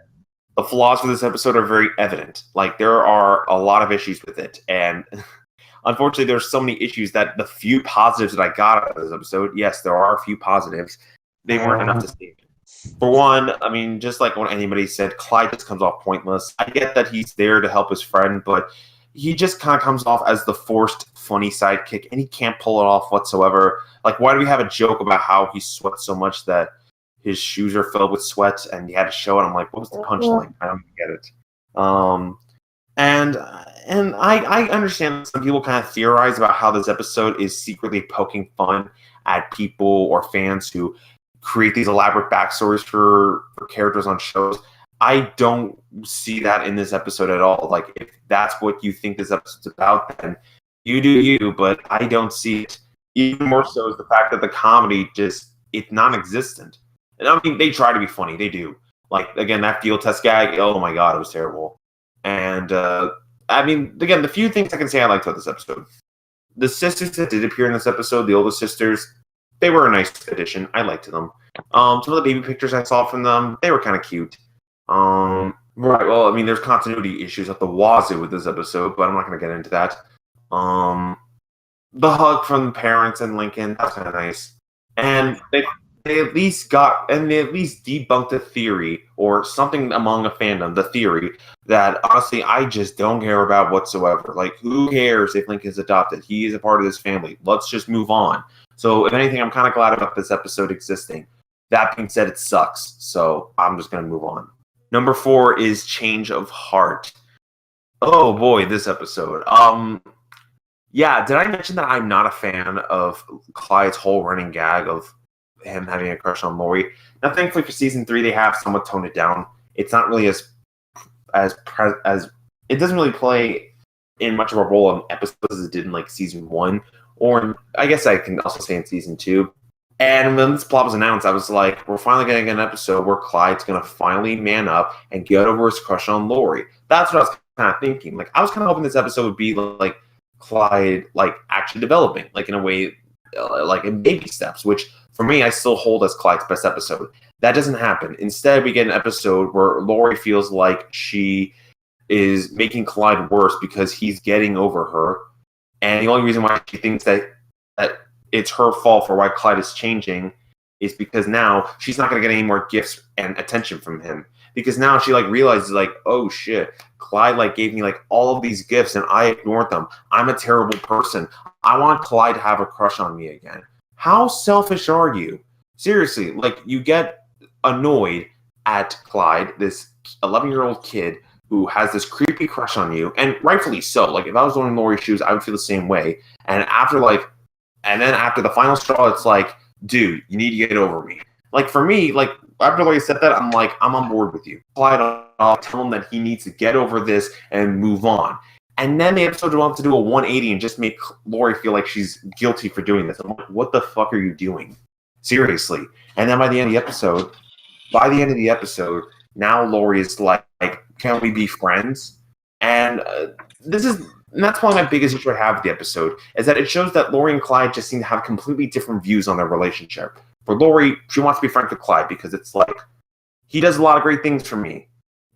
the flaws for this episode are very evident. Like, there are a lot of issues with it, and unfortunately, there's so many issues that the few positives that I got out of this episode, yes, there are a few positives, they weren't enough to save it. For one, I mean, just like when anybody said, Clyde just comes off pointless. I get that he's there to help his friend, but he just kind of comes off as the forced, funny sidekick, and he can't pull it off whatsoever. Like, why do we have a joke about how he sweats so much that his shoes are filled with sweat, and he had to show it? I'm like, what was the punchline? I don't get it. And I understand that some people kind of theorize about how this episode is secretly poking fun at people or fans who create these elaborate backstories for characters on shows. I don't see that in this episode at all. Like, if that's what you think this episode's about, then you do you, but I don't see it. Even more so is the fact that the comedy it's non-existent. And I mean, they try to be funny. They do. Like, again, that field test gag, oh my god, it was terrible. And, I mean, again, the few things I can say I liked about this episode. The sisters that did appear in this episode, the oldest sisters, they were a nice addition. I liked them. Some of the baby pictures I saw from them, they were kind of cute. Right, well, I mean, there's continuity issues at the wazoo with this episode, but I'm not going to get into that. The hug from the parents and Lincoln, that's kind of nice. And they at least debunked a theory, or something among a fandom, the theory that, honestly, I just don't care about whatsoever. Like, who cares if Lincoln's adopted? He is a part of this family. Let's just move on. So, if anything, I'm kind of glad about this episode existing. That being said, it sucks, so I'm just going to move on. Number 4 is Change of Heart. Oh boy, this episode. Yeah, did I mention that I'm not a fan of Clyde's whole running gag of him having a crush on Lori? Now, thankfully for season 3, they have somewhat toned it down. It's not really as it doesn't really play in much of a role in episodes as it did in like season 1, or I guess I can also say in season 2. And when this plot was announced, I was like, we're finally getting an episode where Clyde's going to finally man up and get over his crush on Lori. That's what I was kind of thinking. Like, I was kind of hoping this episode would be like Clyde, like, actually developing, like, in a way, like in baby steps, which for me, I still hold as Clyde's best episode. That doesn't happen. Instead, we get an episode where Lori feels like she is making Clyde worse because he's getting over her. And the only reason why she thinks that it's her fault for why Clyde is changing is because now she's not going to get any more gifts and attention from him. Because now she, like, realizes, like, oh shit, Clyde, like, gave me, like, all of these gifts and I ignored them. I'm a terrible person. I want Clyde to have a crush on me again. How selfish are you? Seriously, like, you get annoyed at Clyde, this 11-year-old kid who has this creepy crush on you, and rightfully so. Like, if I was wearing Lori's shoes, I would feel the same way. And then after the final straw, it's like, dude, you need to get over me. Like, for me, like, after Lori said that, I'm on board with you. Clyde, I'll tell him that he needs to get over this and move on. And then the episode wants to do a 180 and just make Lori feel like she's guilty for doing this. I'm like, what the fuck are you doing? Seriously. And then by the end of the episode, now Lori is like, can we be friends? And that's one of my biggest issues I have with the episode, is that it shows that Lori and Clyde just seem to have completely different views on their relationship. For Lori, she wants to be friends with Clyde because it's like, he does a lot of great things for me,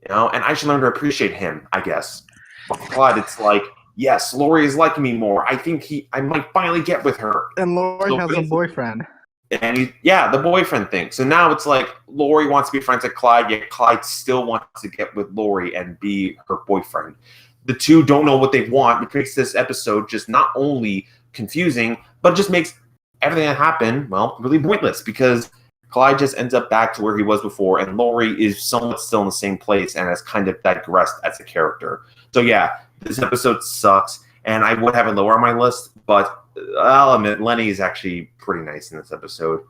and I should learn to appreciate him, I guess. For Clyde, it's like, yes, Lori is liking me more. I think I might finally get with her. And Lori has a boyfriend. And the boyfriend thing. So now it's like Lori wants to be friends with Clyde, yet Clyde still wants to get with Lori and be her boyfriend. The two don't know what they want, which makes this episode just not only confusing, but just makes everything that happened, well, really pointless, because Clyde just ends up back to where he was before, and Lori is somewhat still in the same place and has kind of digressed as a character. So yeah, this episode sucks, and I would have it lower on my list, but I'll admit, Lenny is actually pretty nice in this episode.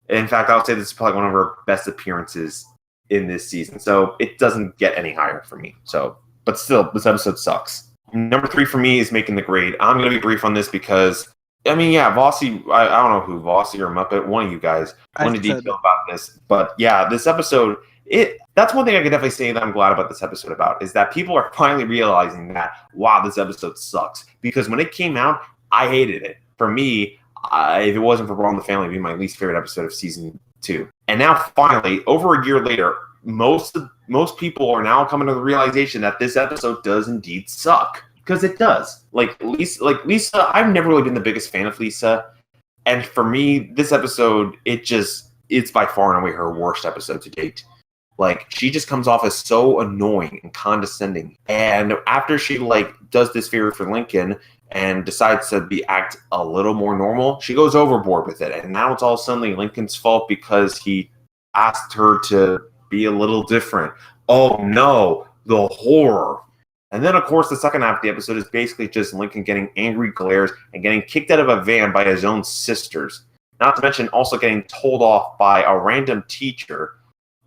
In fact, I would say this is probably one of her best appearances in this season, so it doesn't get any higher for me. But still, this episode sucks. Number 3 for me is making the grade. I'm going to be brief on this because, Vossie, I don't know who, Vossie or Muppet, one of you guys, went into detail about this. But yeah, this episode, that's one thing I could definitely say that I'm glad about this episode about, is that people are finally realizing that, wow, this episode sucks. Because when it came out, I hated it. For me, if it wasn't for Brawl in the Family, it'd be my least favorite episode of season 2. And now, finally, over a year later, most people are now coming to the realization that this episode does indeed suck. Because it does. Like Lisa, I've never really been the biggest fan of Lisa. And for me, this episode, it's by far and away her worst episode to date. Like, she just comes off as so annoying and condescending. And after she, does this favor for Lincoln and decides to act a little more normal, she goes overboard with it. And now it's all suddenly Lincoln's fault because he asked her to be a little different. Oh no, the horror. And then, of course, the second half of the episode is basically just Lincoln getting angry glares and getting kicked out of a van by his own sisters. Not to mention also getting told off by a random teacher,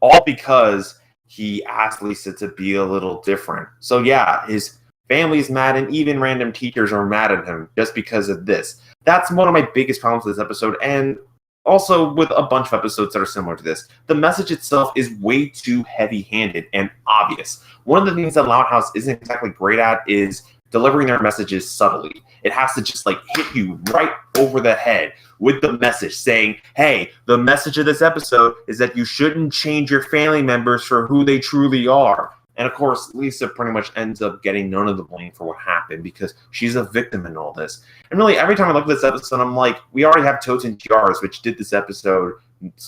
all because he asked Lisa to be a little different. So yeah, his family's mad, and even random teachers are mad at him just because of this. That's one of my biggest problems with this episode, and also with a bunch of episodes that are similar to this. The message itself is way too heavy-handed and obvious. One of the things that Loud House isn't exactly great at is delivering their messages subtly. It has to just hit you right over the head with the message saying, hey, the message of this episode is that you shouldn't change your family members for who they truly are. And of course, Lisa pretty much ends up getting none of the blame for what happened because she's a victim in all this. And really, every time I look at this episode, I'm like, we already have Toads and Tiaras, which did this episode's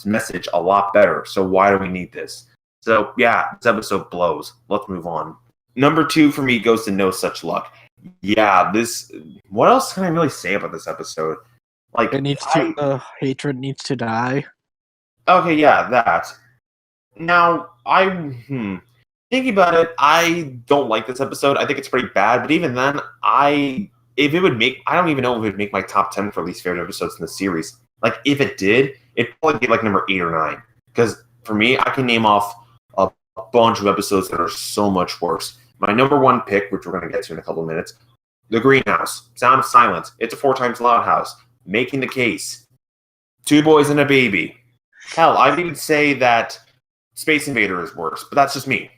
message a lot better. So why do we need this? So yeah, this episode blows. Let's move on. Number 2 for me goes to No Such Luck. Yeah, what else can I really say about this episode? Hatred needs to die. Okay, yeah, that. Now, thinking about it, I don't like this episode. I think it's pretty bad, but even then, I don't even know if it would make my top 10 for least favorite episodes in the series. If it did, it'd probably be number 8 or 9. Because for me, I can name off a bunch of episodes that are so much worse. My number 1 pick, which we're going to get to in a couple of minutes, The Greenhouse, Sound of Silence, It's a 4 Times Loud House, Making the Case, Two Boys and a Baby. Hell, I would even say that Space Invader is worse, but that's just me.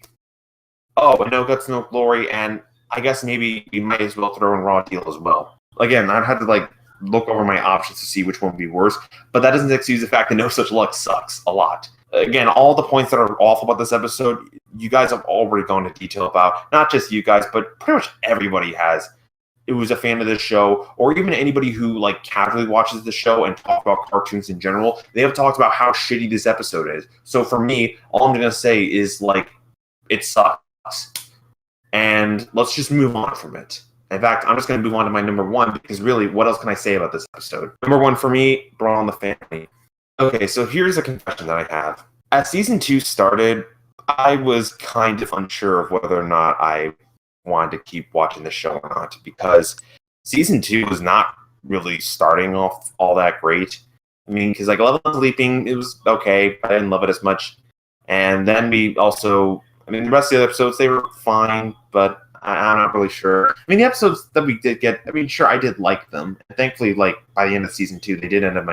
Oh, and No Guts, No Glory, and I guess maybe we might as well throw in Raw Deal as well. Again, I'd have to look over my options to see which one would be worse, but that doesn't excuse the fact that No Such Luck sucks a lot. Again, all the points that are awful about this episode, you guys have already gone into detail about. Not just you guys, but pretty much everybody has. Who's a fan of this show, or even anybody who casually watches the show and talk about cartoons in general, they have talked about how shitty this episode is. So for me, all I'm going to say is it sucks. And let's just move on from it. In fact, I'm just going to move on to my number 1 because really, what else can I say about this episode? Number 1 for me, Brawl in the Family. Okay, so here's a confession that I have. As season 2 started, I was kind of unsure of whether or not I wanted to keep watching the show or not, because season 2 was not really starting off all that great. I mean, because 11 Months Leaping, it was okay, but I didn't love it as much. And then we also, the rest of the episodes, they were fine, but I'm not really sure. I mean, the episodes that we did get, I mean, sure, I did like them. And thankfully, like by the end of season 2, they did end up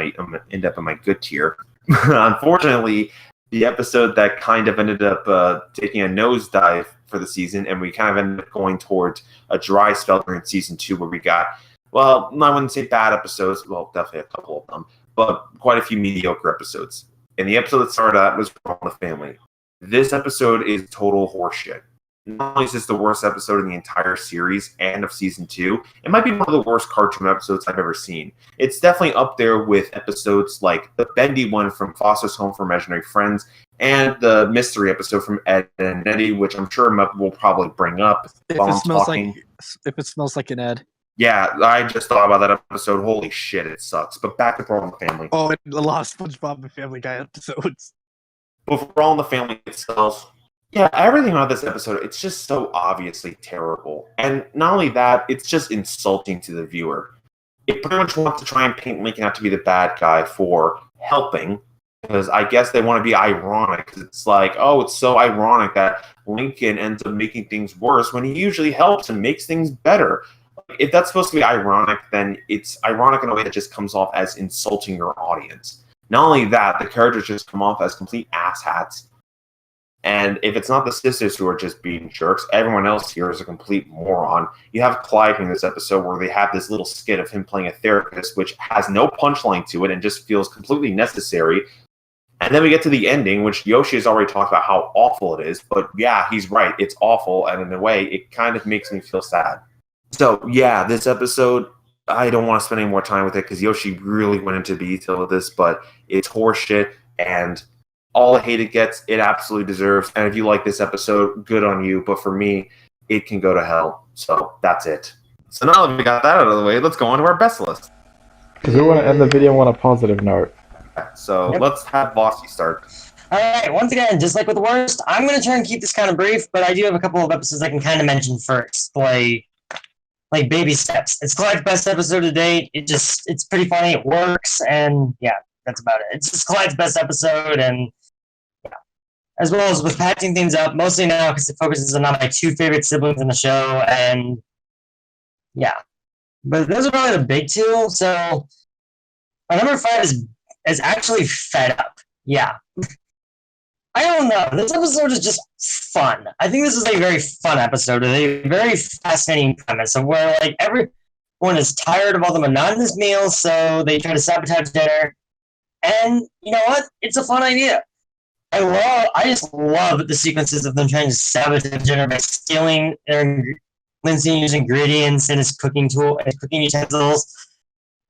in my good tier. Unfortunately, the episode that kind of ended up taking a nosedive for the season, and we kind of ended up going towards a dry spell during season 2, where we got, well, I wouldn't say bad episodes. Well, definitely a couple of them, but quite a few mediocre episodes. And the episode that started out was From the Family. This episode is total horseshit. Not only is this the worst episode in the entire series and of season 2, it might be one of the worst cartoon episodes I've ever seen. It's definitely up there with episodes like the bendy one from Foster's Home for Imaginary Friends and the mystery episode from Ed and Eddie, which I'm sure Muppet will probably bring up while I'm talking. If it smells like an Ed. Yeah, I just thought about that episode. Holy shit, it sucks. But back to Brawl in the Family. Oh, and a lot of SpongeBob and Family Guy episodes. But for Brawl in the Family itself, yeah, everything about this episode, it's just so obviously terrible. And not only that, it's just insulting to the viewer. It pretty much wants to try and paint Lincoln out to be the bad guy for helping, because I guess they want to be ironic. Because it's like, oh, it's so ironic that Lincoln ends up making things worse when he usually helps and makes things better. If that's supposed to be ironic, then it's ironic in a way that just comes off as insulting your audience. Not only that, the characters just come off as complete asshats. And if it's not the sisters who are just being jerks, everyone else here is a complete moron. You have Clyde in this episode where they have this little skit of him playing a therapist, which has no punchline to it and just feels completely necessary. And then we get to the ending, which Yoshi has already talked about how awful it is. But yeah, he's right. It's awful. And in a way, it kind of makes me feel sad. So, yeah, this episode, I don't want to spend any more time with it because Yoshi really went into detail with this, but it's horseshit, and all the hate it gets, it absolutely deserves. And if you like this episode, good on you, but for me, it can go to hell. So, that's it. So now that we got that out of the way, let's go on to our best list. Because we want to end the video on a positive note. So, Let's have Vossie start. Alright, once again, just like with the worst, I'm going to try and keep this kind of brief, but I do have a couple of episodes I can kind of mention first, like baby steps. It's Clyde's best episode to date. It's pretty funny. It works, and yeah, that's about it. It's just Clyde's best episode, and yeah, as well as with patching things up, mostly now because it focuses on my 2 favorite siblings in the show, and yeah. But those are probably the big 2. So my number 5 is actually Fed Up. Yeah. I don't know. This episode is just fun. I think this is a very fun episode with a very fascinating premise of where like everyone is tired of all the monotonous meals, so they try to sabotage dinner. And you know what? It's a fun idea. I just love the sequences of them trying to sabotage dinner by stealing Lindsay's ingredients and his cooking utensils.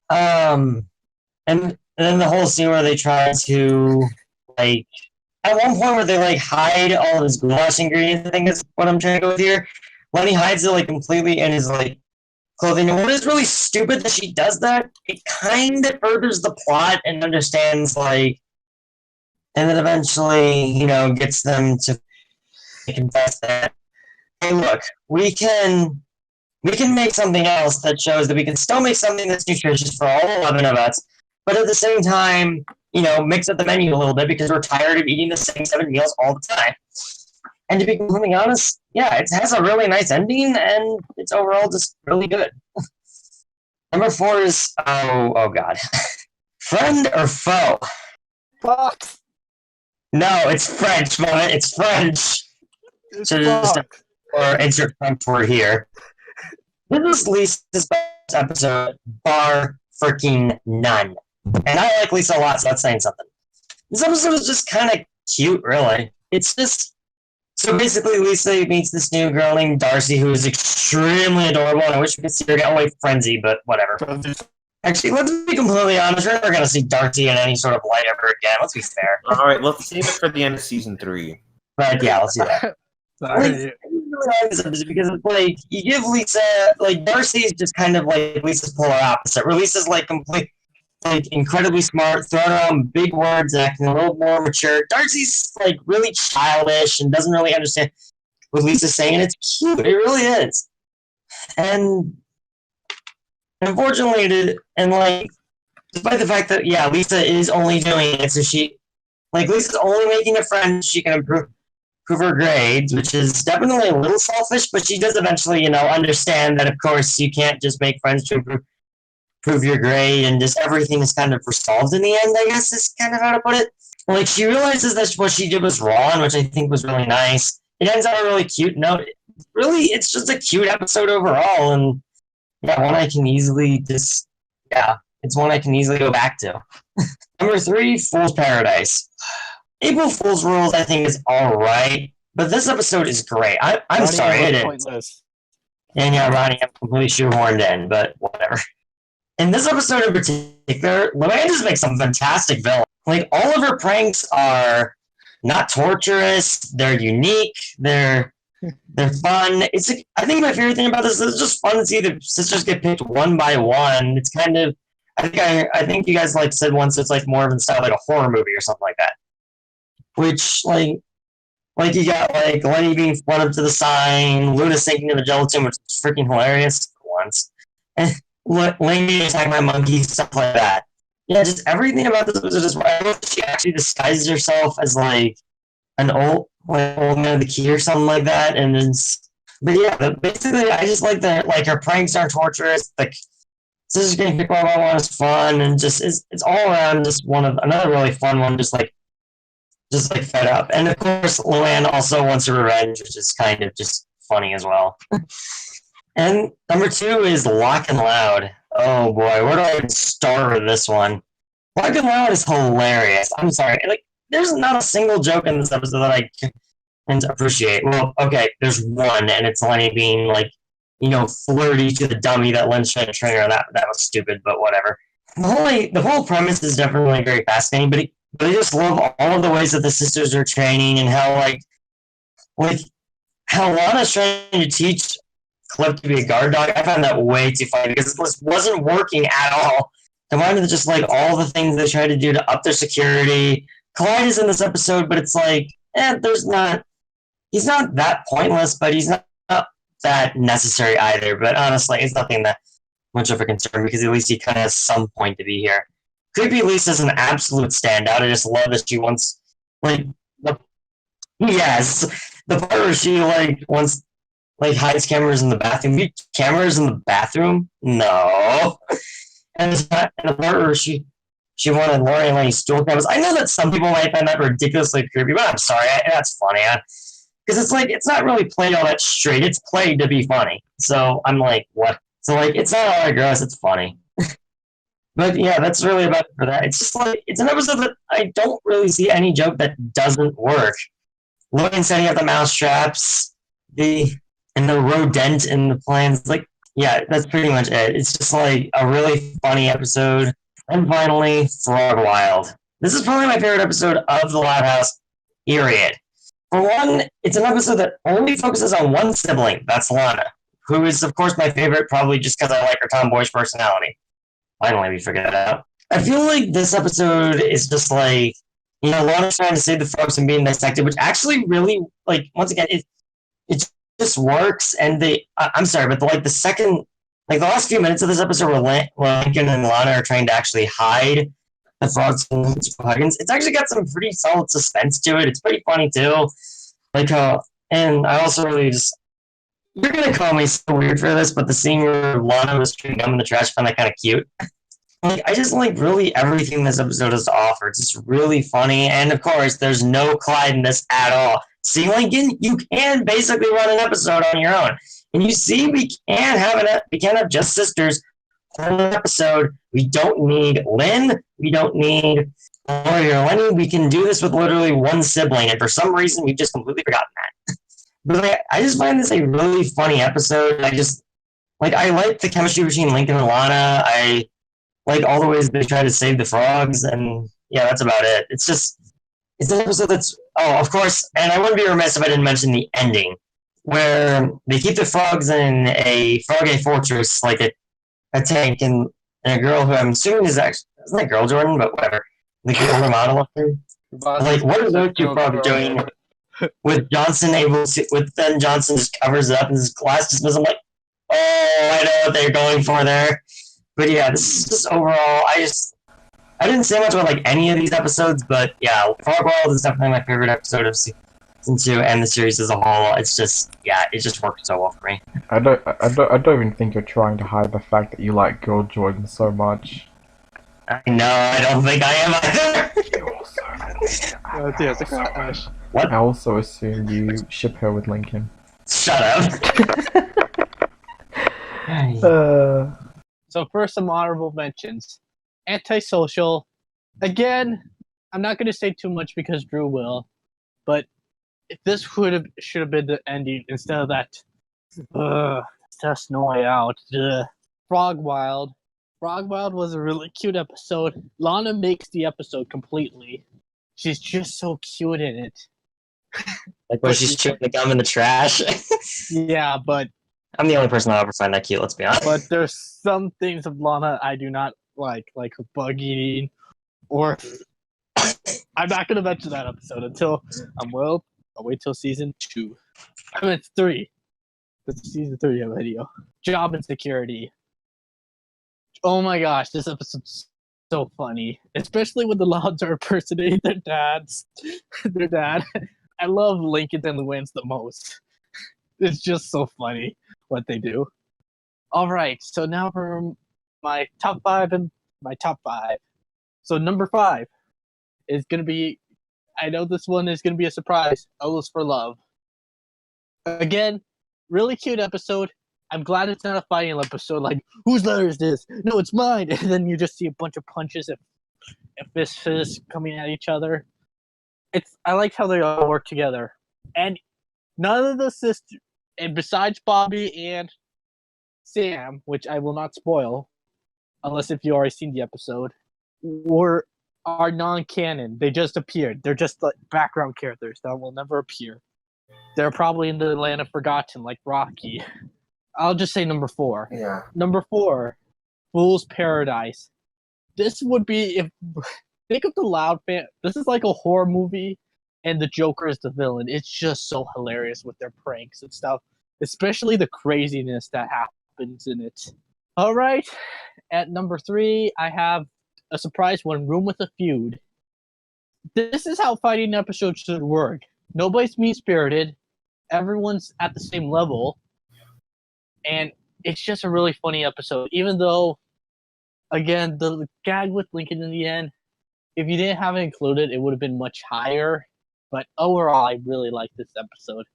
And then the whole scene where they try to like. At one point where they like hide all of his goulash ingredients, I think is what I'm trying to go with here. Lenny hides it like completely in his like clothing. And what is really stupid that she does that, it kind of furthers the plot and understands like, and then eventually, you know, gets them to confess that, hey, look, we can make something else that shows that we can still make something that's nutritious for all 11 of us, but at the same time, you know, mix up the menu a little bit because we're tired of eating the same 7 meals all the time. And to be completely honest, yeah, it has a really nice ending, and it's overall just really good. Number 4 is, oh god. Friend or foe? Fuck! No, it's French, Muppet. It's French. So just or insert French word here. This is Lisa's best episode, bar freaking none. And I like Lisa a lot, so that's saying something. This episode is just kind of cute, really. It's just... So basically, Lisa meets this new girl named Darcy, who is extremely adorable, and I wish we could see her get away frenzy, but whatever. Actually, let's be completely honest, we're never going to see Darcy in any sort of light ever again. Let's be fair. Alright, let's save it for the end of season 3. But yeah, let's do that. Sorry. Like, because it's like, you give Lisa... Like, Darcy is just kind of like Lisa's polar opposite, where Lisa's like incredibly smart, throwing around big words, acting a little more mature. Darcy's like really childish and doesn't really understand what Lisa's saying, and it's cute. It really is. And unfortunately, despite the fact that Lisa is only doing it so Lisa's only making a friend so she can improve improve her grades, which is definitely a little selfish, but she does eventually, understand that, of course, you can't just make friends to improve your grade, and just everything is kind of resolved in the end, I guess is kind of how to put it. Like, she realizes that what she did was wrong, which I think was really nice. It ends on a really cute note. Really, it's just a cute episode overall, and yeah, one I can easily it's one I can easily go back to. Number 3, Fool's Paradise. April Fool's Rules, I think, is alright, but this episode is great. I'm sorry, it is. Pointless. And yeah, Ronnie, I'm completely shoehorned in, but whatever. In this episode in particular, Luann just makes some fantastic villains. Like, all of her pranks are not torturous, they're unique, they're fun. I think my favorite thing about this is it's just fun to see the sisters get picked one by one. It's kind of, I think you guys said once it's more of in style like a horror movie or something like that. Which you got Lenny being flung up to the sign, Luna sinking in the gelatin, which is freaking hilarious once, and Lenny attacking my monkey, stuff like that. Yeah, just everything about this was just right. She actually disguises herself as an old man of the key or something like that, and then, but yeah, basically I just like that her pranks aren't torturous. Sisters getting picked one by one is fun, and just it's all around just another really fun one. Just fed up, and of course Luann also wants her revenge, which is kind of just funny as well. And number 2 is Lock and Loud. Oh boy, where do I even start with this one? Lock and Loud is hilarious. I'm sorry, there's not a single joke in this episode that I can appreciate. Well, okay, there's one, and it's Lenny being flirty to the dummy that Len's trying to train her. That was stupid, but whatever. The whole premise is definitely very fascinating, but I just love all of the ways that the sisters are training, and how how Lana's trying to teach Cliff to be a guard dog. I found that way too funny because it wasn't working at all. Combined with just all the things they try to do to up their security. Clyde is in this episode, but it's he's not that pointless, but he's not that necessary either. But honestly, it's nothing that much of a concern because at least he kind of has some point to be here. Creepy Lisa's an absolute standout. I just love that she wants the part where she wants hides cameras in the bathroom. Cameras in the bathroom? No. And the part where she wanted Lori and Lenny stool cameras. I know that some people might find that ridiculously creepy, but I'm sorry, that's funny. Because it's not really played all that straight. It's played to be funny. So I'm what? So it's not all that gross. It's funny. But yeah, that's really about it for that. It's just it's an episode that I don't really see any joke that doesn't work. Logan setting up the mouse traps, the rodent in the plans. Yeah, that's pretty much it. It's just a really funny episode. And finally, Frog Wild. This is probably my favorite episode of The Loud House, period. For one, it's an episode that only focuses on one sibling, that's Lana, who is, of course, my favorite, probably just because I like her tomboyish personality. Finally, we figured that out. I feel like this episode is just Lana's trying to save the frogs from being dissected, which actually really, once again, it just works. And I'm sorry, but the second, the last few minutes of this episode where Lincoln and Lana are trying to actually hide the frogs from Huggins, it's actually got some pretty solid suspense to it. It's pretty funny too. And I also really you're gonna call me so weird for this, but the scene where Lana was chewing gum in the trash, I found that kind of cute. I just really everything this episode has to offer. It's just really funny, and of course, there's no Clyde in this at all. See, Lincoln, you can basically run an episode on your own, and you see, we can't have just sisters on an episode. We don't need Lynn. We don't need Lori or Lenny. We can do this with literally one sibling, and for some reason, we've just completely forgotten that. But I just find this a really funny episode. I just I like the chemistry between Lincoln and Lana. I like all the ways they try to save the frogs, and yeah, that's about it. It's an episode that's of course, and I wouldn't be remiss if I didn't mention the ending, where they keep the frogs in a frog fortress, a tank, and a girl who I'm assuming isn't that girl Jordan, but whatever. The girl model up there. What are those two frogs doing? With Johnson then Johnson just covers it up and his glass just doesn't I know what they're going for there. But yeah, this is just overall, I didn't say much about any of these episodes, but yeah, Frog Wild is definitely my favorite episode of season 2 and the series as a whole. It's just, yeah, it just worked so well for me. I don't even think you're trying to hide the fact that you like Girl Jordan so much. I know, I don't think I am either. I also assume you ship her with Lincoln. Shut up. So first, some honorable mentions. Antisocial. Again, I'm not going to say too much because Drew will, but this should have been the ending instead of that. Just no way out. Frog Wild. Frog Wild was a really cute episode. Lana makes the episode completely. She's just so cute in it. Like when she's chewing the gum in the trash. Yeah, but I'm the only person I'll ever find that cute, let's be honest. but there's some things of Lana I do not like her bug eating, or I'm not gonna mention that episode until I'll wait till season 2. I mean, it's 3. It's season 3 of video. Job insecurity. Oh my gosh, this episode's so funny, especially when the Louds are impersonating their dads. Their dad. I love Lincoln and Luann's the most. It's just so funny what they do. All right, so now for my top 5 and my top 5. So number 5 is gonna be. I know this one is gonna be a surprise. O's for Love. Again, really cute episode. I'm glad it's not a fighting episode like, whose letter is this? No, it's mine. And then you just see a bunch of punches and fists coming at each other. I like how they all work together. And none of the sisters, and besides Bobby and Sam, which I will not spoil, unless if you already seen the episode, are non-canon. They just appeared. They're just like background characters that will never appear. They're probably in the land of forgotten, like Rocky. I'll just say number 4. Yeah. Number 4, Fool's Paradise. This would be if think of the Loud fan. This is like a horror movie, and the Joker is the villain. It's just so hilarious with their pranks and stuff, especially the craziness that happens in it. All right, at number 3, I have a surprise one: Room with a Feud. This is how fighting episodes should work. Nobody's mean-spirited. Everyone's at the same level. And it's just a really funny episode, even though, again, the gag with Lincoln in the end, if you didn't have it included, it would have been much higher. But overall, I really like this episode.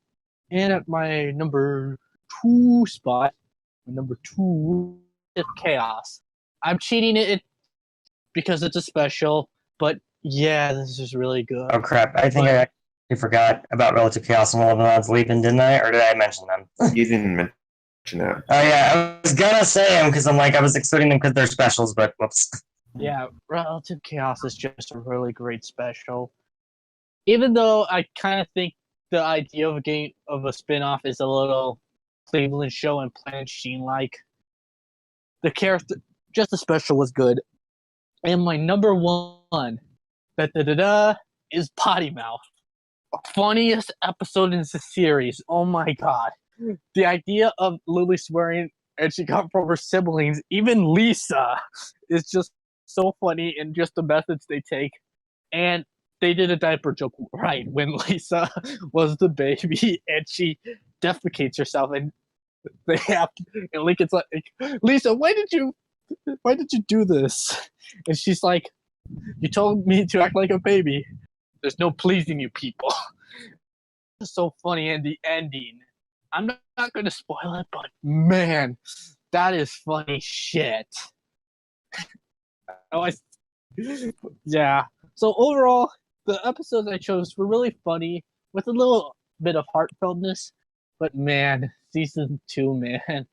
And at my number 2 spot, number 2 is Chaos. I'm cheating it because it's a special, but yeah, this is really good. Oh crap, I think I forgot about Relative Chaos and Love and Odds Leaping, didn't I? Or did I mention them? You didn't mention that. Oh yeah, I was gonna say them because I'm like, I was excluding them because they're specials, but whoops. Yeah, Relative Chaos is just a really great special. Even though I kind of think the idea of a spin-off is a little Cleveland Show and Planet Sheen-like, the character, just the special was good. And my number 1, is Potty Mouth. Funniest episode in the series. Oh my god. The idea of Lily swearing and she got from her siblings, even Lisa, is just so funny, and just the methods they take. And they did a diaper joke right when Lisa was the baby and she defecates herself, and they have and Lincoln's like, Lisa, why did you do this? And she's like, you told me to act like a baby. There's no pleasing you people. It's so funny. And the ending, I'm not going to spoil it, but man, that is funny shit. Yeah. So overall, the episodes I chose were really funny with a little bit of heartfeltness. But man, season 2, man,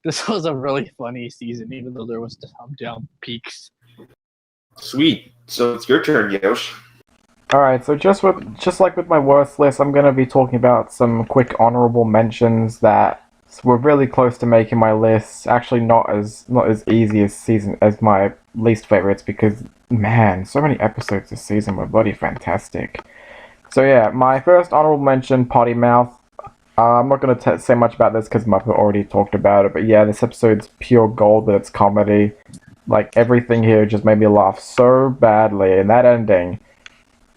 this was a really funny season, even though there was some down peaks. Sweet. So it's your turn, Yosh. Alright, so just like with my worst list, I'm gonna be talking about some quick honorable mentions that were really close to making my list. Actually, not as easy as my least favorites, because man, so many episodes this season were bloody fantastic. So yeah, my first honorable mention, Potty Mouth. I'm not gonna say much about this because Muppet already talked about it, but yeah, this episode's pure gold with its comedy. Like, everything here just made me laugh so badly, and that ending,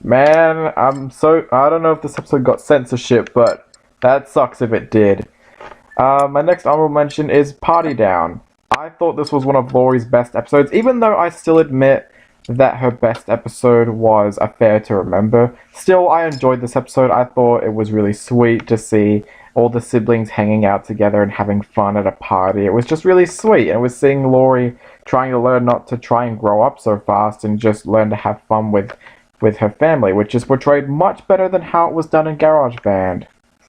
Man, I don't know if this episode got censorship, but that sucks if it did. My next honorable mention is Party Down. I thought this was one of Laurie's best episodes, even though I still admit that her best episode was Affair to Remember. Still, I enjoyed this episode. I thought it was really sweet to see all the siblings hanging out together and having fun at a party. It was just really sweet, and it was seeing Laurie trying to learn not to try and grow up so fast and just learn to have fun with her family, which is portrayed much better than how it was done in GarageBand.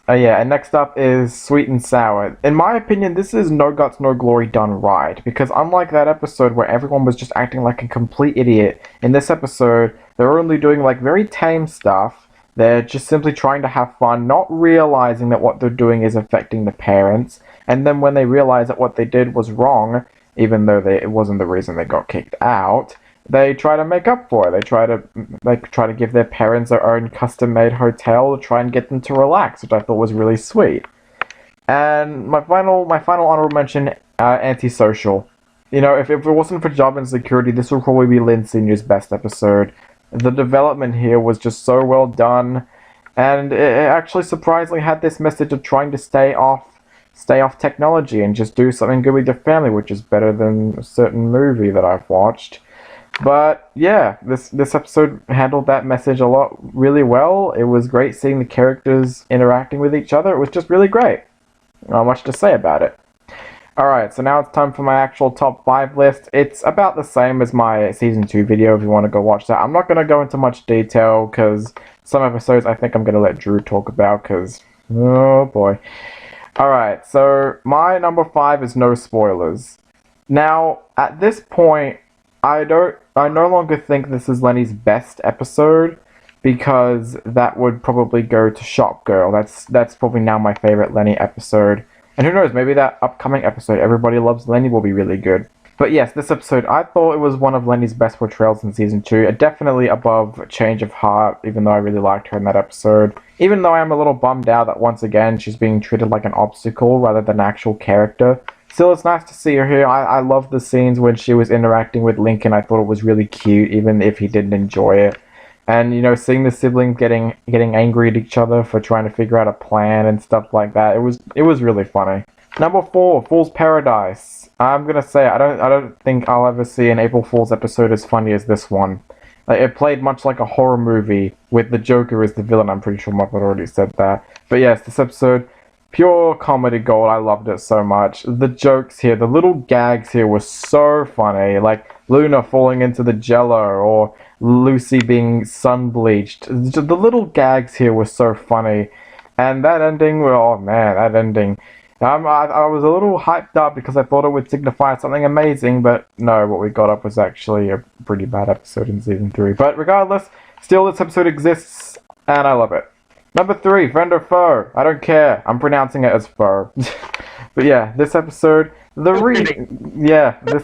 Yeah, and next up is Sweet and Sour. In my opinion, this is No Guts, No Glory done right, because unlike that episode where everyone was just acting like a complete idiot, in this episode, they're only doing like very tame stuff. They're just simply trying to have fun, not realizing that what they're doing is affecting the parents, and then when they realize that what they did was wrong, even though it wasn't the reason they got kicked out, they try to make up for it. They try to give their parents their own custom-made hotel to try and get them to relax, which I thought was really sweet. And my final honorable mention, Antisocial. You know, if it wasn't for job insecurity, this would probably be Lynn Senior's best episode. The development here was just so well done, and it actually surprisingly had this message of trying to stay off technology and just do something good with your family, which is better than a certain movie that I've watched. But yeah, this episode handled that message really well. It was great seeing the characters interacting with each other. It was just really great. Not much to say about it. Alright, so now it's time for my actual top 5 list. It's about the same as my Season 2 video if you want to go watch that. I'm not going to go into much detail because some episodes I think I'm going to let Drew talk about because, oh boy. Alright, so my number 5 is No Spoilers. Now, at this point, I no longer think this is Lenny's best episode because that would probably go to Shop Girl. That's probably now my favorite Lenny episode. And who knows, maybe that upcoming episode, Everybody Loves Lenny, will be really good. But yes, this episode, I thought it was one of Lenny's best portrayals in Season 2. Definitely above Change of Heart, even though I really liked her in that episode. Even though I am a little bummed out that once again, she's being treated like an obstacle rather than an actual character. Still, it's nice to see her here. I love the scenes when she was interacting with Lincoln. I thought it was really cute, even if he didn't enjoy it. And, you know, seeing the siblings getting angry at each other for trying to figure out a plan and stuff like that, it was really funny. Number 4, Fool's Paradise. I'm gonna say I don't think I'll ever see an April Fool's episode as funny as this one. Like, it played much like a horror movie with the Joker as the villain. I'm pretty sure Muppet already said that. But yes, this episode, pure comedy gold. I loved it so much. The jokes here, the little gags here were so funny. Like Luna falling into the Jello or Lucy being sun-bleached. The little gags here were so funny. And that ending, oh man, that ending. I was a little hyped up because I thought it would signify something amazing, but no, what we got up was actually a pretty bad episode in Season 3. But regardless, still this episode exists, and I love it. Number 3, Friend or Foe. I don't care. I'm pronouncing it as Foe. But yeah, this episode, the reason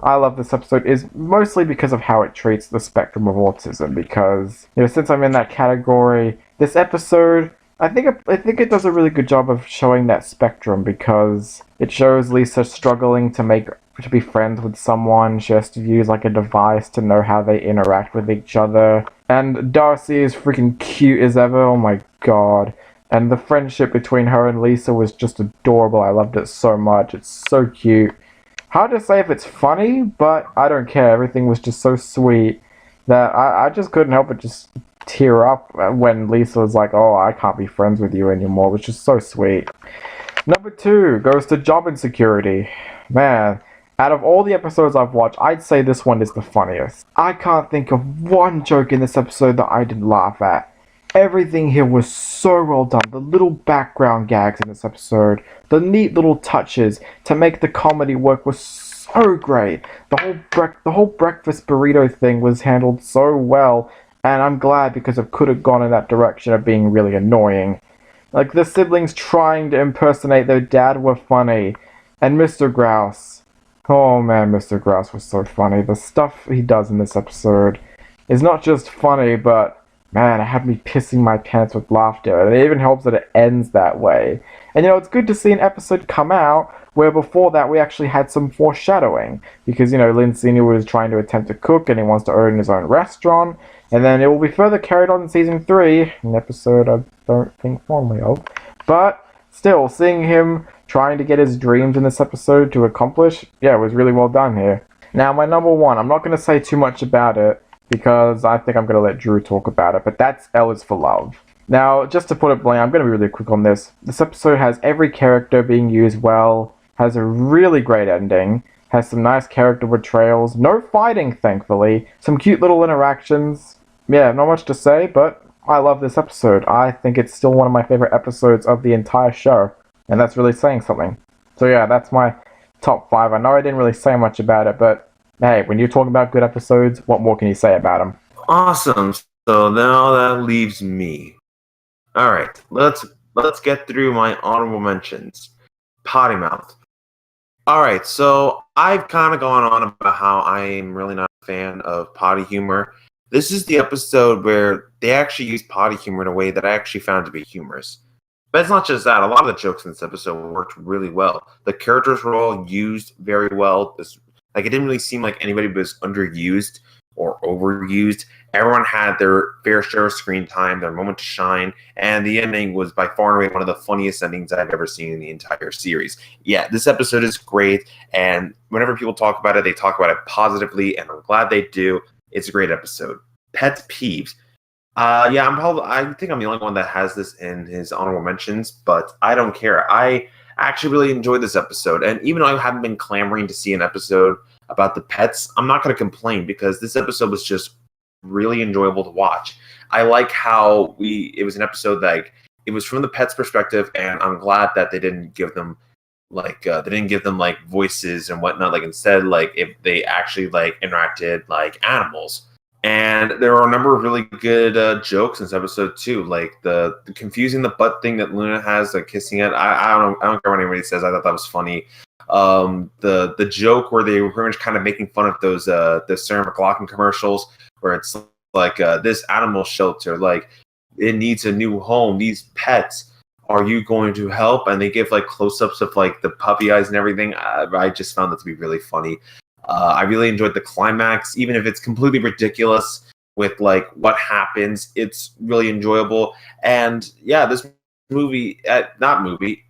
I love this episode is mostly because of how it treats the spectrum of autism, because, you know, since I'm in that category, this episode, I think it does a really good job of showing that spectrum, because it shows Lisa struggling to be friends with someone. She has to use like a device to know how they interact with each other. And Darcy is freaking cute as ever, oh my god. And the friendship between her and Lisa was just adorable. I loved it so much. It's so cute. Hard to say if it's funny, but I don't care. Everything was just so sweet that I just couldn't help but just tear up when Lisa was like, oh, I can't be friends with you anymore, which is so sweet. Number 2 goes to Job Insecurity. Man, out of all the episodes I've watched, I'd say this one is the funniest. I can't think of one joke in this episode that I didn't laugh at. Everything here was so well done. The little background gags in this episode, the neat little touches to make the comedy work was so great. The whole breakfast burrito thing was handled so well. And I'm glad, because it could have gone in that direction of being really annoying. Like, the siblings trying to impersonate their dad were funny. And Mr. Grouse. Oh man, Mr. Grouse was so funny. The stuff he does in this episode is not just funny, but man, it had me pissing my pants with laughter, and it even helps that it ends that way. And it's good to see an episode come out where before that we actually had some foreshadowing, because Lin Senior was trying to attempt to cook and he wants to own his own restaurant, and then it will be further carried on in season 3, an episode I don't think fondly of, but still, seeing him trying to get his dreams in this episode to accomplish, yeah, it was really well done here. Now, my number 1, I'm not going to say too much about it, because I think I'm going to let Drew talk about it, but that's L is for Love. Now, just to put it bluntly, I'm going to be really quick on this. This episode has every character being used well, has a really great ending, has some nice character portrayals, no fighting, thankfully, some cute little interactions. Yeah, not much to say, but I love this episode. I think it's still one of my favorite episodes of the entire show, and that's really saying something. So yeah, that's my top 5. I know I didn't really say much about it, but hey, when you're talking about good episodes, what more can you say about them? Awesome. So now that leaves me. All right, let's get through my honorable mentions. Potty Mouth. All right, so I've kind of gone on about how I am really not a fan of potty humor. This is the episode where they actually use potty humor in a way that I actually found to be humorous. But it's not just that. A lot of the jokes in this episode worked really well. The characters were all used very well. It didn't really seem like anybody was underused or overused. Everyone had their fair share of screen time, their moment to shine, and the ending was by far and away one of the funniest endings I've ever seen in the entire series. Yeah, this episode is great, and whenever people talk about it, they talk about it positively, and I'm glad they do. It's a great episode. Pet peeves. Yeah, I think I'm the only one that has this in his honorable mentions, but I don't care. I actually really enjoyed this episode, and even though I haven't been clamoring to see an episode about the pets, I'm not going to complain because this episode was just really enjoyable to watch. I like how it was an episode that it was from the pets' perspective, and I'm glad that they didn't give them voices and whatnot. Instead, if they actually interacted like animals. And there are a number of really good jokes in this episode too, like the confusing the butt thing that Luna has, kissing it. I don't care what anybody says. I thought that was funny. The joke where they were pretty much kind of making fun of those the Sarah McLachlan commercials, where it's this animal shelter, it needs a new home. These pets, are you going to help? And they give close-ups of the puppy eyes and everything. I just found that to be really funny. I really enjoyed the climax, even if it's completely ridiculous with what happens. It's really enjoyable. And yeah, this movie, not movie.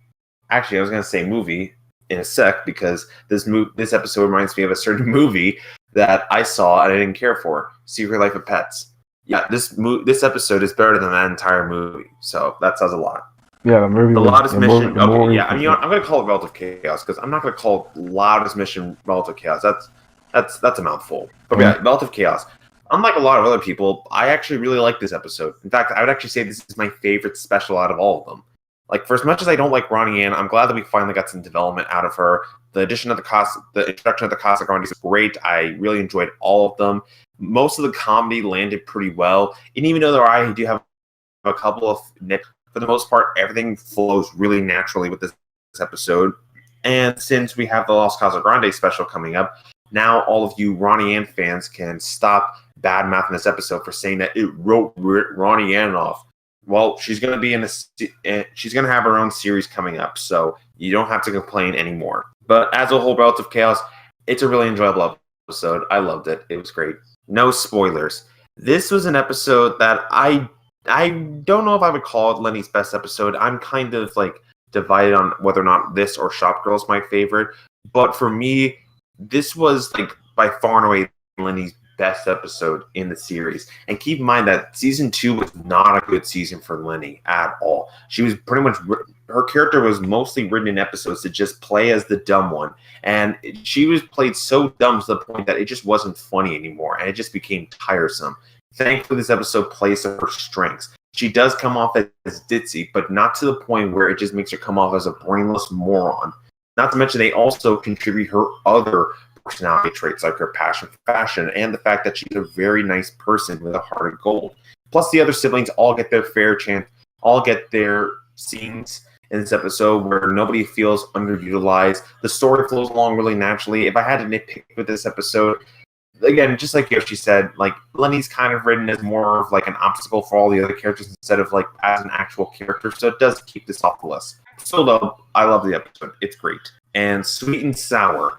Actually, I was gonna say movie in a sec because this episode reminds me of a certain movie that I saw and I didn't care for. Secret Life of Pets. Yeah, this episode is better than that entire movie. So that says a lot. Yeah, the movie. The loudest mission. Okay, yeah. I'm going to call it Relative Chaos because I'm not going to call loudest mission Relative Chaos. That's a mouthful. But yeah, Relative Chaos. Unlike a lot of other people, I actually really like this episode. In fact, I would actually say this is my favorite special out of all of them. For as much as I don't like Ronnie Ann, I'm glad that we finally got some development out of her. The introduction of the Casa Grande is great. I really enjoyed all of them. Most of the comedy landed pretty well, and even though I do have a couple of nits, for the most part, everything flows really naturally with this episode. And since we have the Lost Casa Grande special coming up, now all of you Ronnie Ann fans can stop bad-mouthing this episode for saying that it wrote Ronnie Ann off. Well, she's going to be she's going to have her own series coming up, so you don't have to complain anymore. But as a whole, Relative Chaos, it's a really enjoyable episode. I loved it. It was great. No spoilers. This was an episode that I don't know if I would call it Lenny's best episode. I'm kind of divided on whether or not this or Shop Girl is my favorite. But for me, this was by far and away Lenny's best episode in the series. And keep in mind that season 2 was not a good season for Lenny at all. She was pretty much, her character was mostly written in episodes to just play as the dumb one. And she was played so dumb to the point that it just wasn't funny anymore. And it just became tiresome. Thankfully, this episode plays to her strengths. She does come off as ditzy, but not to the point where it just makes her come off as a brainless moron. Not to mention, they also contribute her other personality traits, like her passion for fashion and the fact that she's a very nice person with a heart of gold. Plus, the other siblings all get their fair chance, all get their scenes in this episode where nobody feels underutilized. The story flows along really naturally. If I had to nitpick with this episode, again, just like Yoshi said, like Lenny's kind of written as more of like an obstacle for all the other characters instead of like as an actual character. So it does keep this off the list. Still though, I love the episode. It's great. And Sweet and Sour.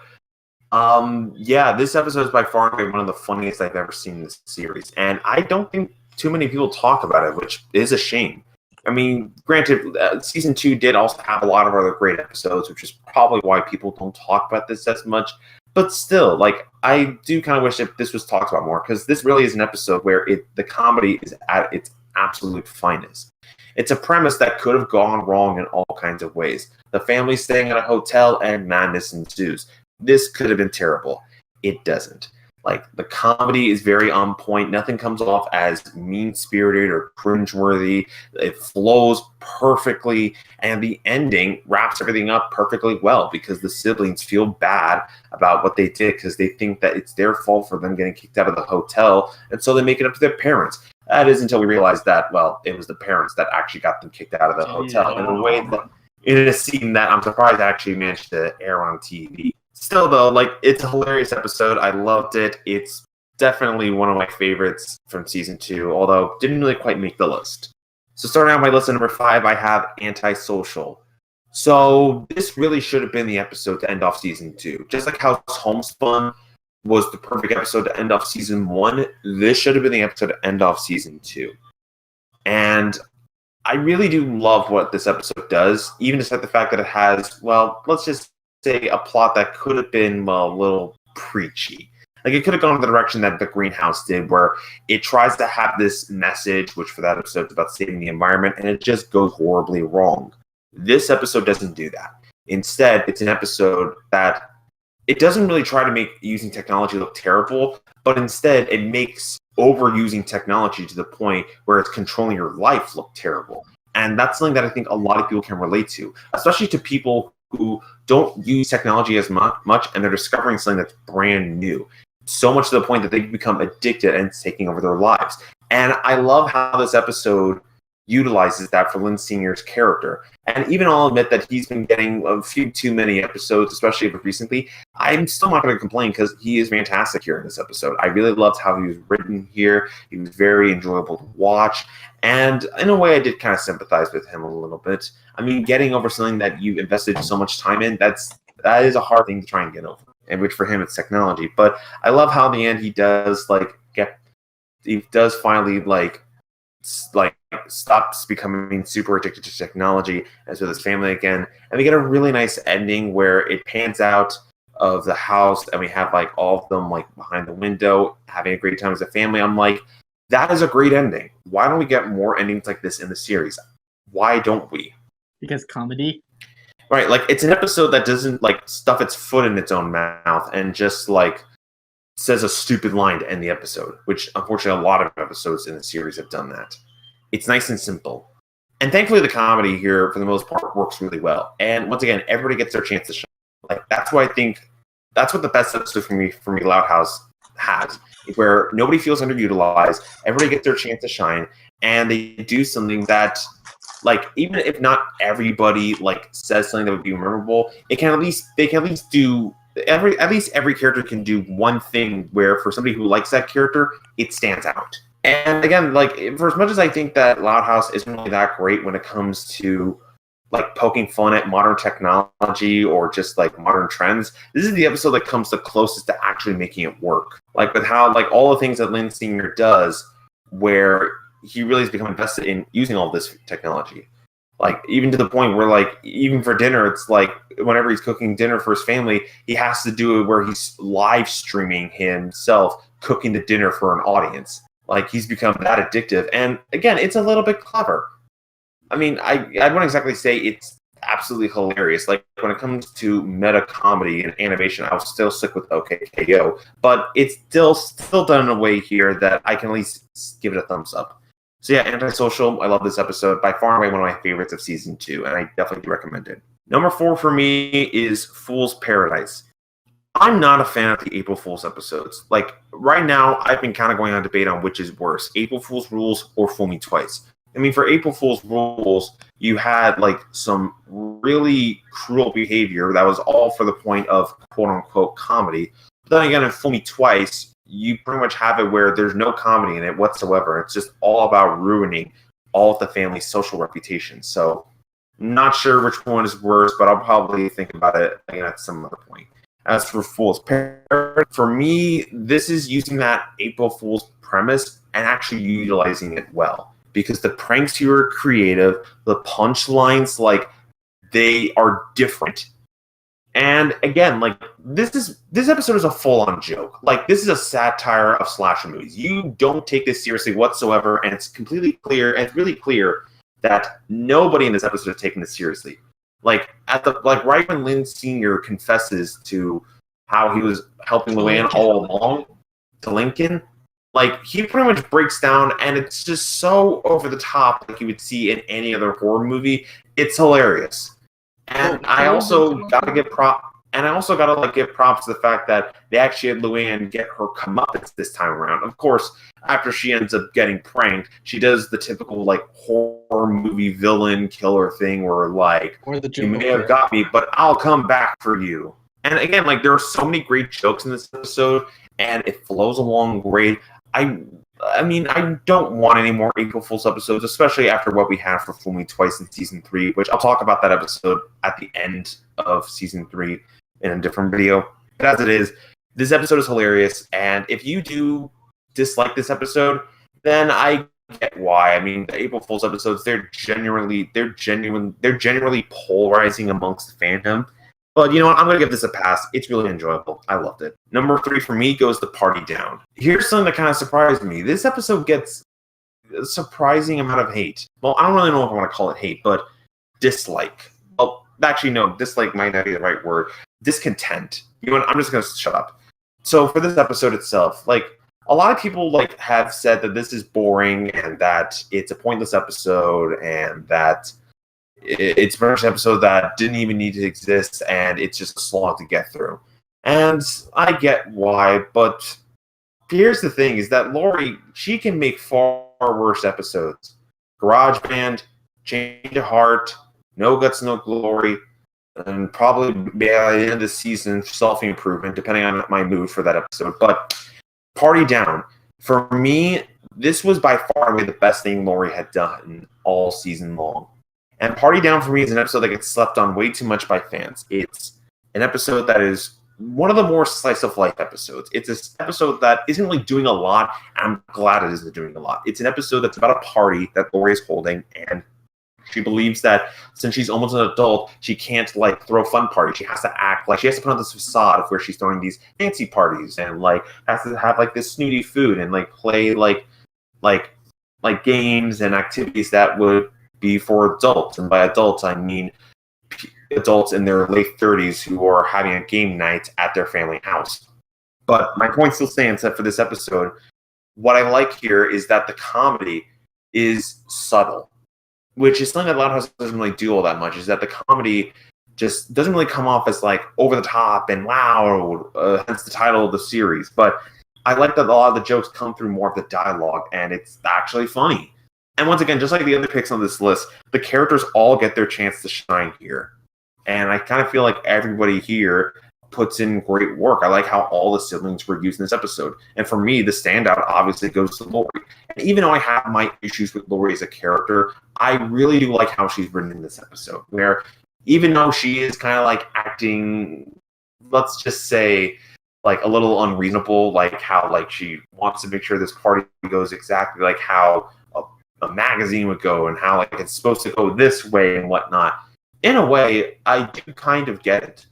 Yeah, this episode is by far one of the funniest I've ever seen in this series. And I don't think too many people talk about it, which is a shame. I mean, granted, season 2 did also have a lot of other great episodes, which is probably why people don't talk about this as much. But still, like, I do kind of wish that this was talked about more, because this really is an episode where the comedy is at its absolute finest. It's a premise that could have gone wrong in all kinds of ways. The family staying at a hotel and madness ensues. This could have been terrible. It doesn't. Like, the comedy is very on point. Nothing comes off as mean-spirited or cringeworthy. It flows perfectly, and the ending wraps everything up perfectly well because the siblings feel bad about what they did because they think that it's their fault for them getting kicked out of the hotel, and so they make it up to their parents. That is until we realize that, well, it was the parents that actually got them kicked out of the hotel in a way that, in a scene that I'm surprised actually managed to air on TV. Still, though, like, it's a hilarious episode. I loved it. It's definitely one of my favorites from season 2, although didn't really quite make the list. So starting out my list at number 5, I have Antisocial. So this really should have been the episode to end off season 2. Just like how Homespun was the perfect episode to end off season 1, this should have been the episode to end off season 2. And I really do love what this episode does, even despite the fact that it has, well, let's just say a plot that could have been, well, a little preachy. Like, it could have gone in the direction that The Greenhouse did, where it tries to have this message, which for that episode is about saving the environment, and it just goes horribly wrong. This episode doesn't do that. Instead, it's an episode that it doesn't really try to make using technology look terrible, but instead it makes overusing technology to the point where it's controlling your life look terrible. And that's something that I think a lot of people can relate to, especially to people who don't use technology as much, and they're discovering something that's brand new. So much to the point that they become addicted and it's taking over their lives. And I love how this episode utilizes that for Lynn Sr.'s character. And even I'll admit that he's been getting a few too many episodes, especially recently. I'm still not going to complain because he is fantastic here in this episode. I really loved how he was written here. He was very enjoyable to watch. And in a way, I did kind of sympathize with him a little bit. I mean, getting over something that you invested so much time in, that is a hard thing to try and get over. And which for him, it's technology. But I love how in the end he does finally stops becoming super addicted to technology as with his family again. And we get a really nice ending where it pans out of the house and we have like all of them like behind the window having a great time as a family. I'm like, that is a great ending. Why don't we get more endings like this in the series? Why don't we? Because comedy. Right, like it's an episode that doesn't like stuff its foot in its own mouth and just like says a stupid line to end the episode, which unfortunately a lot of episodes in the series have done that. It's nice and simple. And thankfully the comedy here, for the most part, works really well. And once again, everybody gets their chance to shine. Like, that's what I think, that's what the best episode for me, Loud House has, where nobody feels underutilized, everybody gets their chance to shine, and they do something that, like, even if not everybody, like, says something that would be memorable, they can at least do, at least every character can do one thing where, for somebody who likes that character, it stands out. And again, like, for as much as I think that Loud House isn't really that great when it comes to like poking fun at modern technology or just like modern trends, this is the episode that comes the closest to actually making it work. Like with how like all the things that Lynn Sr. does, where he really has become invested in using all this technology. Like even to the point where like even for dinner, it's like whenever he's cooking dinner for his family, he has to do it where he's live streaming himself cooking the dinner for an audience. Like, he's become that addictive. And, again, it's a little bit clever. I mean, I wouldn't exactly say it's absolutely hilarious. Like, when it comes to meta comedy and animation, I'll still stick with OKKO. But it's still done in a way here that I can at least give it a thumbs up. So, yeah, Antisocial, I love this episode. By far and away, one of my favorites of Season 2, and I definitely do recommend it. Number 4 for me is Fool's Paradise. I'm not a fan of the April Fool's episodes. Like, right now, I've been kind of going on debate on which is worse, April Fool's Rules or Fool Me Twice. I mean, for April Fool's Rules, you had, like, some really cruel behavior that was all for the point of quote-unquote comedy. But then again, in Fool Me Twice, you pretty much have it where there's no comedy in it whatsoever. It's just all about ruining all of the family's social reputation. So, not sure which one is worse, but I'll probably think about it again at some other point. As for Fool's Parent, for me, this is using that April Fool's premise and actually utilizing it well. Because the pranks here are creative, the punchlines, like, they are different. And again, like, this episode is a full-on joke. Like, this is a satire of slasher movies. You don't take this seriously whatsoever, and it's completely clear, and it's really clear that nobody in this episode is taking this seriously. Like, right when Lynn Sr. confesses to how he was helping Luann all along to Lincoln, like, he pretty much breaks down, and it's just so over the top, like you would see in any other horror movie. It's hilarious. And I also gotta give props to the fact that they actually had Luann get her comeuppance this time around. Of course, after she ends up getting pranked, she does the typical like horror movie villain killer thing where like, you may have got me, but I'll come back for you. And again, like, there are so many great jokes in this episode, and it flows along great. I mean, I don't want any more April Fool's episodes, especially after what we had for Fool Me Twice in Season 3, which I'll talk about that episode at the end of Season 3 in a different video. But as it is, this episode is hilarious, and if you do dislike this episode, then I get why. I mean, the April Fool's episodes, they're generally polarizing amongst the fandom. But you know what? I'm going to give this a pass. It's really enjoyable. I loved it. Number 3 for me goes to Party Down. Here's something that kind of surprised me. This episode gets a surprising amount of hate. Well, I don't really know if I want to call it hate, but dislike. Well, actually, no, dislike might not be the right word. Discontent. You know what? I'm just going to shut up. So for this episode itself, like, a lot of people like have said that this is boring and that it's a pointless episode and that it's very much an episode that didn't even need to exist, and it's just a slog to get through. And I get why, but here's the thing, is that Laurie, she can make far worse episodes. Garage Band, Change of Heart, No Guts, No Glory, and probably by the end of the season, Self-Improvement, depending on my mood for that episode. But Party Down, for me, this was by far and away the best thing Laurie had done all season long. And Party Down for me is an episode that gets slept on way too much by fans. It's an episode that is one of the more slice-of-life episodes. It's an episode that isn't really doing a lot, and I'm glad it isn't doing a lot. It's an episode that's about a party that Laurie is holding, and she believes that since she's almost an adult, she can't, like, throw fun parties. She has to act like she has to put on this facade of where she's throwing these fancy parties and, like, has to have, like, this snooty food and, like, play, like games and activities that would be for adults, and by adults I mean adults in their late 30s who are having a game night at their family house. But my point still stands that for this episode, what I like here is that the comedy is subtle, which is something that Loudhouse doesn't really do all that much, is that the comedy just doesn't really come off as like over the top and wow, hence the title of the series. But I like that a lot of the jokes come through more of the dialogue, and it's actually funny. And once again, just like the other picks on this list, the characters all get their chance to shine here. And I kind of feel like everybody here puts in great work. I like how all the siblings were used in this episode. And for me, the standout obviously goes to Laurie. And even though I have my issues with Laurie as a character, I really do like how she's written in this episode. Where even though she is kind of like acting, let's just say, like a little unreasonable, like how like she wants to make sure this party goes exactly like how a magazine would go and how like it's supposed to go this way and whatnot. In a way, I do kind of get it.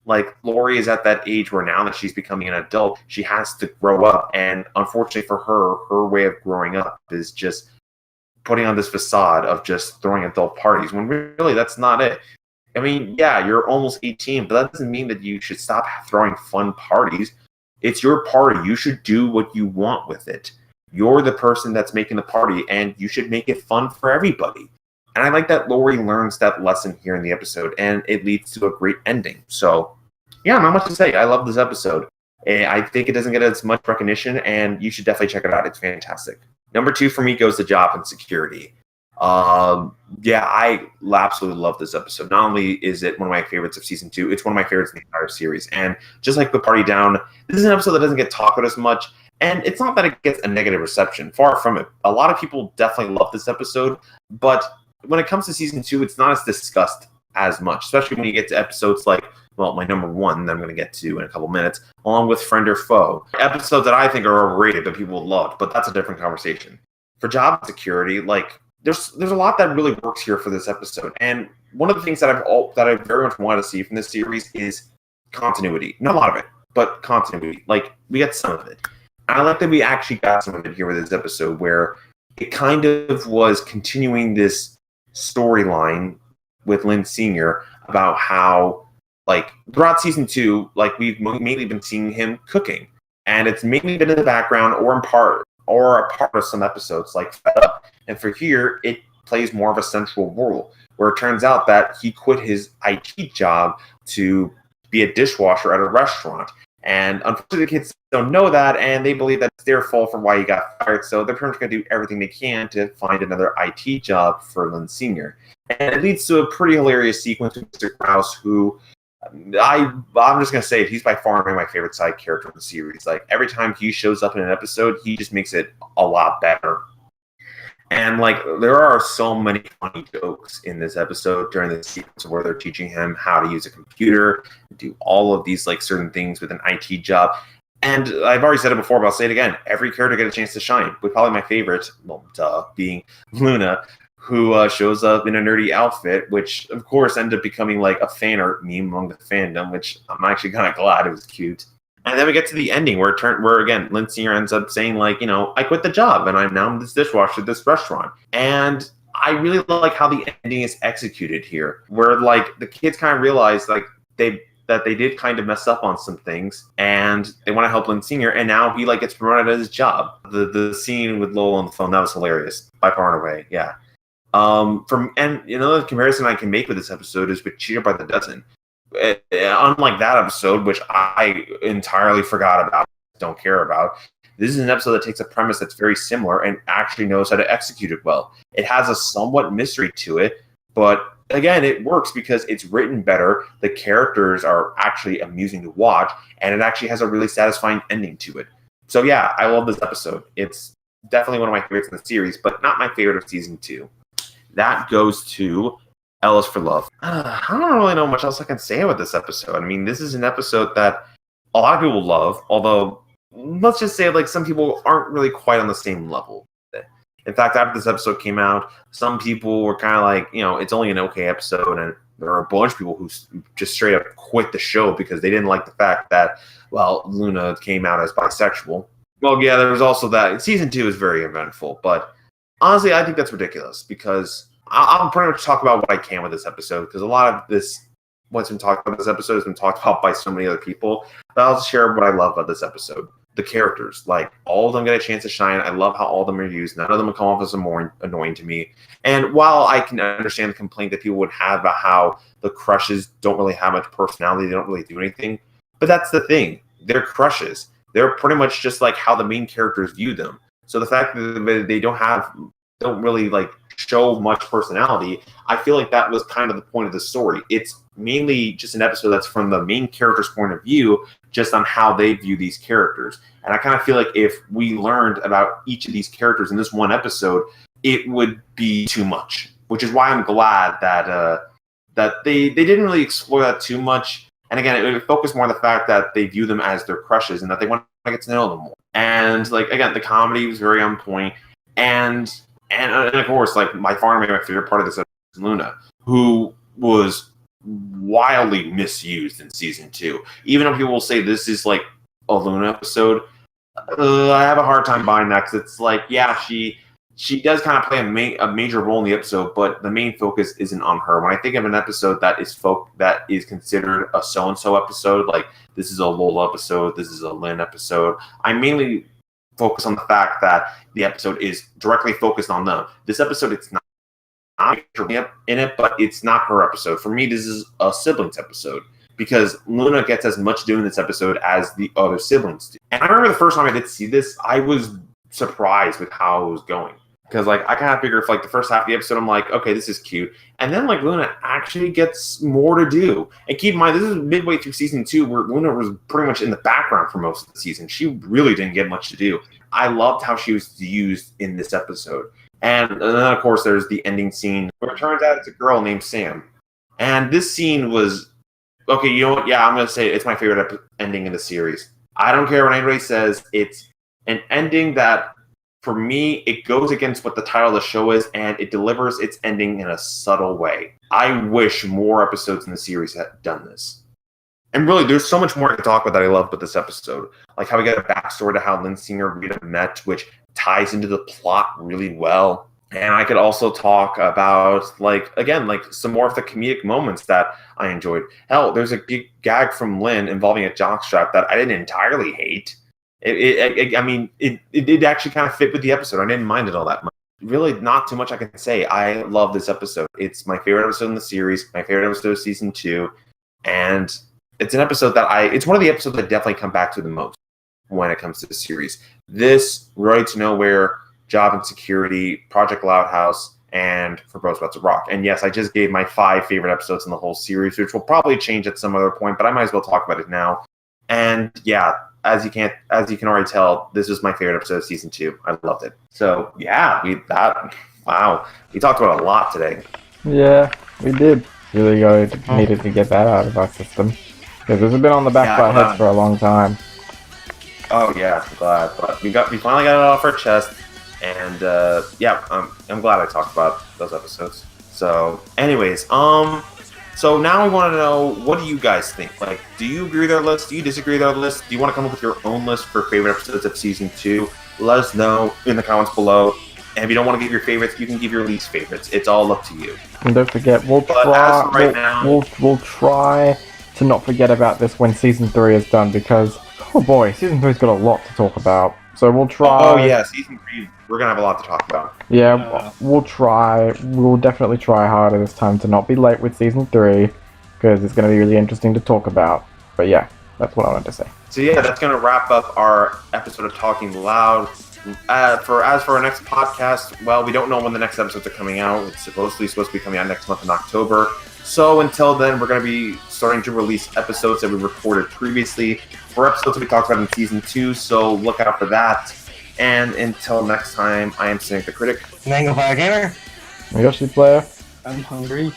Like, Laurie is at that age where now that she's becoming an adult, she has to grow up. And unfortunately for her, her way of growing up is just putting on this facade of just throwing adult parties, when really that's not it. I mean, yeah, you're almost 18, but that doesn't mean that you should stop throwing fun parties. It's your party. You should do what you want with it. You're the person that's making the party, and you should make it fun for everybody. And I like that Laurie learns that lesson here in the episode, and it leads to a great ending. So, yeah, not much to say. I love this episode. I think it doesn't get as much recognition, and you should definitely check it out. It's fantastic. Number 2 for me goes to Job and Security. Yeah, I absolutely love this episode. Not only is it one of my favorites of season 2, it's one of my favorites in the entire series. And just like the Party Down, this is an episode that doesn't get talked about as much, And it's not that it gets a negative reception. Far from it. A lot of people definitely love this episode, but when it comes to season 2, it's not as discussed as much, especially when you get to episodes like, well, my number 1 that I'm going to get to in a couple minutes, along with Friend or Foe. Episodes that I think are overrated that people loved, but that's a different conversation. For job security, like, there's a lot that really works here for this episode. And one of the things that I very much wanted to see from this series is continuity. Not a lot of it, but continuity. Like, we get some of it. And I like that we actually got some of it here with this episode, where it kind of was continuing this storyline with Lynn Sr. about how, like, throughout season 2, like, we've mainly been seeing him cooking. And it's mainly been in the background or a part of some episodes, like Fed Up. And for here, it plays more of a central role, where it turns out that he quit his IT job to be a dishwasher at a restaurant. And unfortunately, the kids don't know that, and they believe that it's their fault for why he got fired. So they're pretty much going to do everything they can to find another IT job for Lynn Sr. And it leads to a pretty hilarious sequence with Mr. Krause, who I'm just going to say it, he's by far my favorite side character in the series. Like, every time he shows up in an episode, he just makes it a lot better. And, like, there are so many funny jokes in this episode during the sequence where they're teaching him how to use a computer, do all of these, like, certain things with an IT job. And I've already said it before, but I'll say it again. Every character gets a chance to shine, with probably my favorite, being Luna, who shows up in a nerdy outfit, which, of course, ended up becoming, like, a fan art meme among the fandom, which I'm actually kind of glad. It was cute. And then we get to the ending where again, Lynn Sr. ends up saying, like, you know, I quit the job and I'm now this dishwasher at this restaurant. And I really like how the ending is executed here, where, like, the kids kind of realize, like, that they did kind of mess up on some things, and they want to help Lynn Sr., and now he, like, gets promoted at his job. The scene with Lowell on the phone, that was hilarious, by far and away, yeah. And another comparison I can make with this episode is with Cheater by the Dozen. Unlike that episode, which I entirely forgot about, don't care about, this is an episode that takes a premise that's very similar and actually knows how to execute it well. It has a somewhat mystery to it, but again, it works because it's written better, the characters are actually amusing to watch, and it actually has a really satisfying ending to it. So yeah, I love this episode. It's definitely one of my favorites in the series, but not my favorite of season 2. That goes to L is for Love. I don't really know much else I can say about this episode. I mean, this is an episode that a lot of people love, although let's just say, like, some people aren't really quite on the same level. In fact, after this episode came out, some people were kind of like, you know, it's only an okay episode, and there are a bunch of people who just straight up quit the show because they didn't like the fact that, well, Luna came out as bisexual. Well, yeah, there was also that. Season 2 is very eventful, but honestly, I think that's ridiculous because I'll pretty much talk about what I can with this episode, because a lot of this, what's been talked about this episode has been talked about by so many other people, but I'll share what I love about this episode. The characters, like, all of them get a chance to shine. I love how all of them are used. None of them come off as more annoying to me. And while I can understand the complaint that people would have about how the crushes don't really have much personality, they don't really do anything, but that's the thing. They're crushes. They're pretty much just like how the main characters view them. So the fact that they don't really, like, show much personality, I feel like that was kind of the point of the story. It's mainly just an episode that's from the main character's point of view, just on how they view these characters. And I kind of feel like if we learned about each of these characters in this one episode, it would be too much. Which is why I'm glad that they didn't really explore that too much. And again, it would focus more on the fact that they view them as their crushes and that they want to get to know them more. And, like, again, the comedy was very on point. And of course, like, my favorite part of this episode is Luna, who was wildly misused in season 2. Even though people will say this is, like, a Luna episode, I have a hard time buying that, because it's like, yeah, she does kind of play a major role in the episode, but the main focus isn't on her. When I think of an episode that is considered a so-and-so episode, like, this is a Lola episode, this is a Lynn episode, I mainly focus on the fact that the episode is directly focused on them. This episode, it's not in it, but it's not her episode. For me, this is a siblings episode, because Luna gets as much doing this episode as the other siblings do. And I remember the first time I did see this, I was surprised with how it was going. Because like I kind of figure if like the first half of the episode I'm like, okay, this is cute, and then like Luna actually gets more to do. And keep in mind, this is midway through season 2, where Luna was pretty much in the background for most of the season. She really didn't get much to do. I loved how she was used in this episode. And then of course there's the ending scene where it turns out it's a girl named Sam. And this scene was okay. You know what? Yeah, I'm gonna say it's my favorite ending in the series. I don't care what anybody says. It's an ending that, for me, it goes against what the title of the show is, and it delivers its ending in a subtle way. I wish more episodes in the series had done this. And really, there's so much more to talk about that I love with this episode. Like how we get a backstory to how Lindsay and Rita met, which ties into the plot really well. And I could also talk about, like, again, like some more of the comedic moments that I enjoyed. Hell, there's a big gag from Lynn involving a jockstrap that I didn't entirely hate. It actually kind of fit with the episode. I didn't mind it all that much. Really, not too much I can say. I love this episode. It's my favorite episode in the series, my favorite episode of season 2, and it's an episode that it's one of the episodes I definitely come back to the most when it comes to the series. This, Road to Nowhere, Job and Security, Project Loudhouse, and For Bros About to Rock. And yes, I just gave my 5 favorite episodes in the whole series, which will probably change at some other point, but I might as well talk about it now. And yeah, as you can already tell, this is my favorite episode of season 2. I loved it. So yeah, we talked about a lot today. Yeah, we did. Really needed to get that out of our system. Because this has been on the back of our heads for a long time. Oh yeah, I'm glad. But we finally got it off our chest. And I'm glad I talked about those episodes. So anyways, so now we want to know, what do you guys think? Like, do you agree with our list? Do you disagree with our list? Do you want to come up with your own list for favorite episodes of season 2? Let us know in the comments below. And if you don't want to give your favorites, you can give your least favorites. It's all up to you. And don't forget, we'll try to not forget about this when season 3 is done, because oh boy, season 3's got a lot to talk about. So we'll try. Oh yeah, season 3, we're gonna have a lot to talk about. Yeah, we'll try. We'll definitely try harder this time to not be late with season 3, because it's going to be really interesting to talk about. But yeah, that's what I wanted to say. So yeah, that's going to wrap up our episode of Talking Loud. As for our next podcast, well, we don't know when the next episodes are coming out. It's supposed to be coming out next month in October. So until then, we're going to be starting to release episodes that we recorded previously for episodes that we talked about in season 2. So look out for that. And until next time, I am CynicTheCritic. Anglophile Gamer. Yoshi Player. I'm hungry.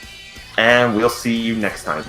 And we'll see you next time.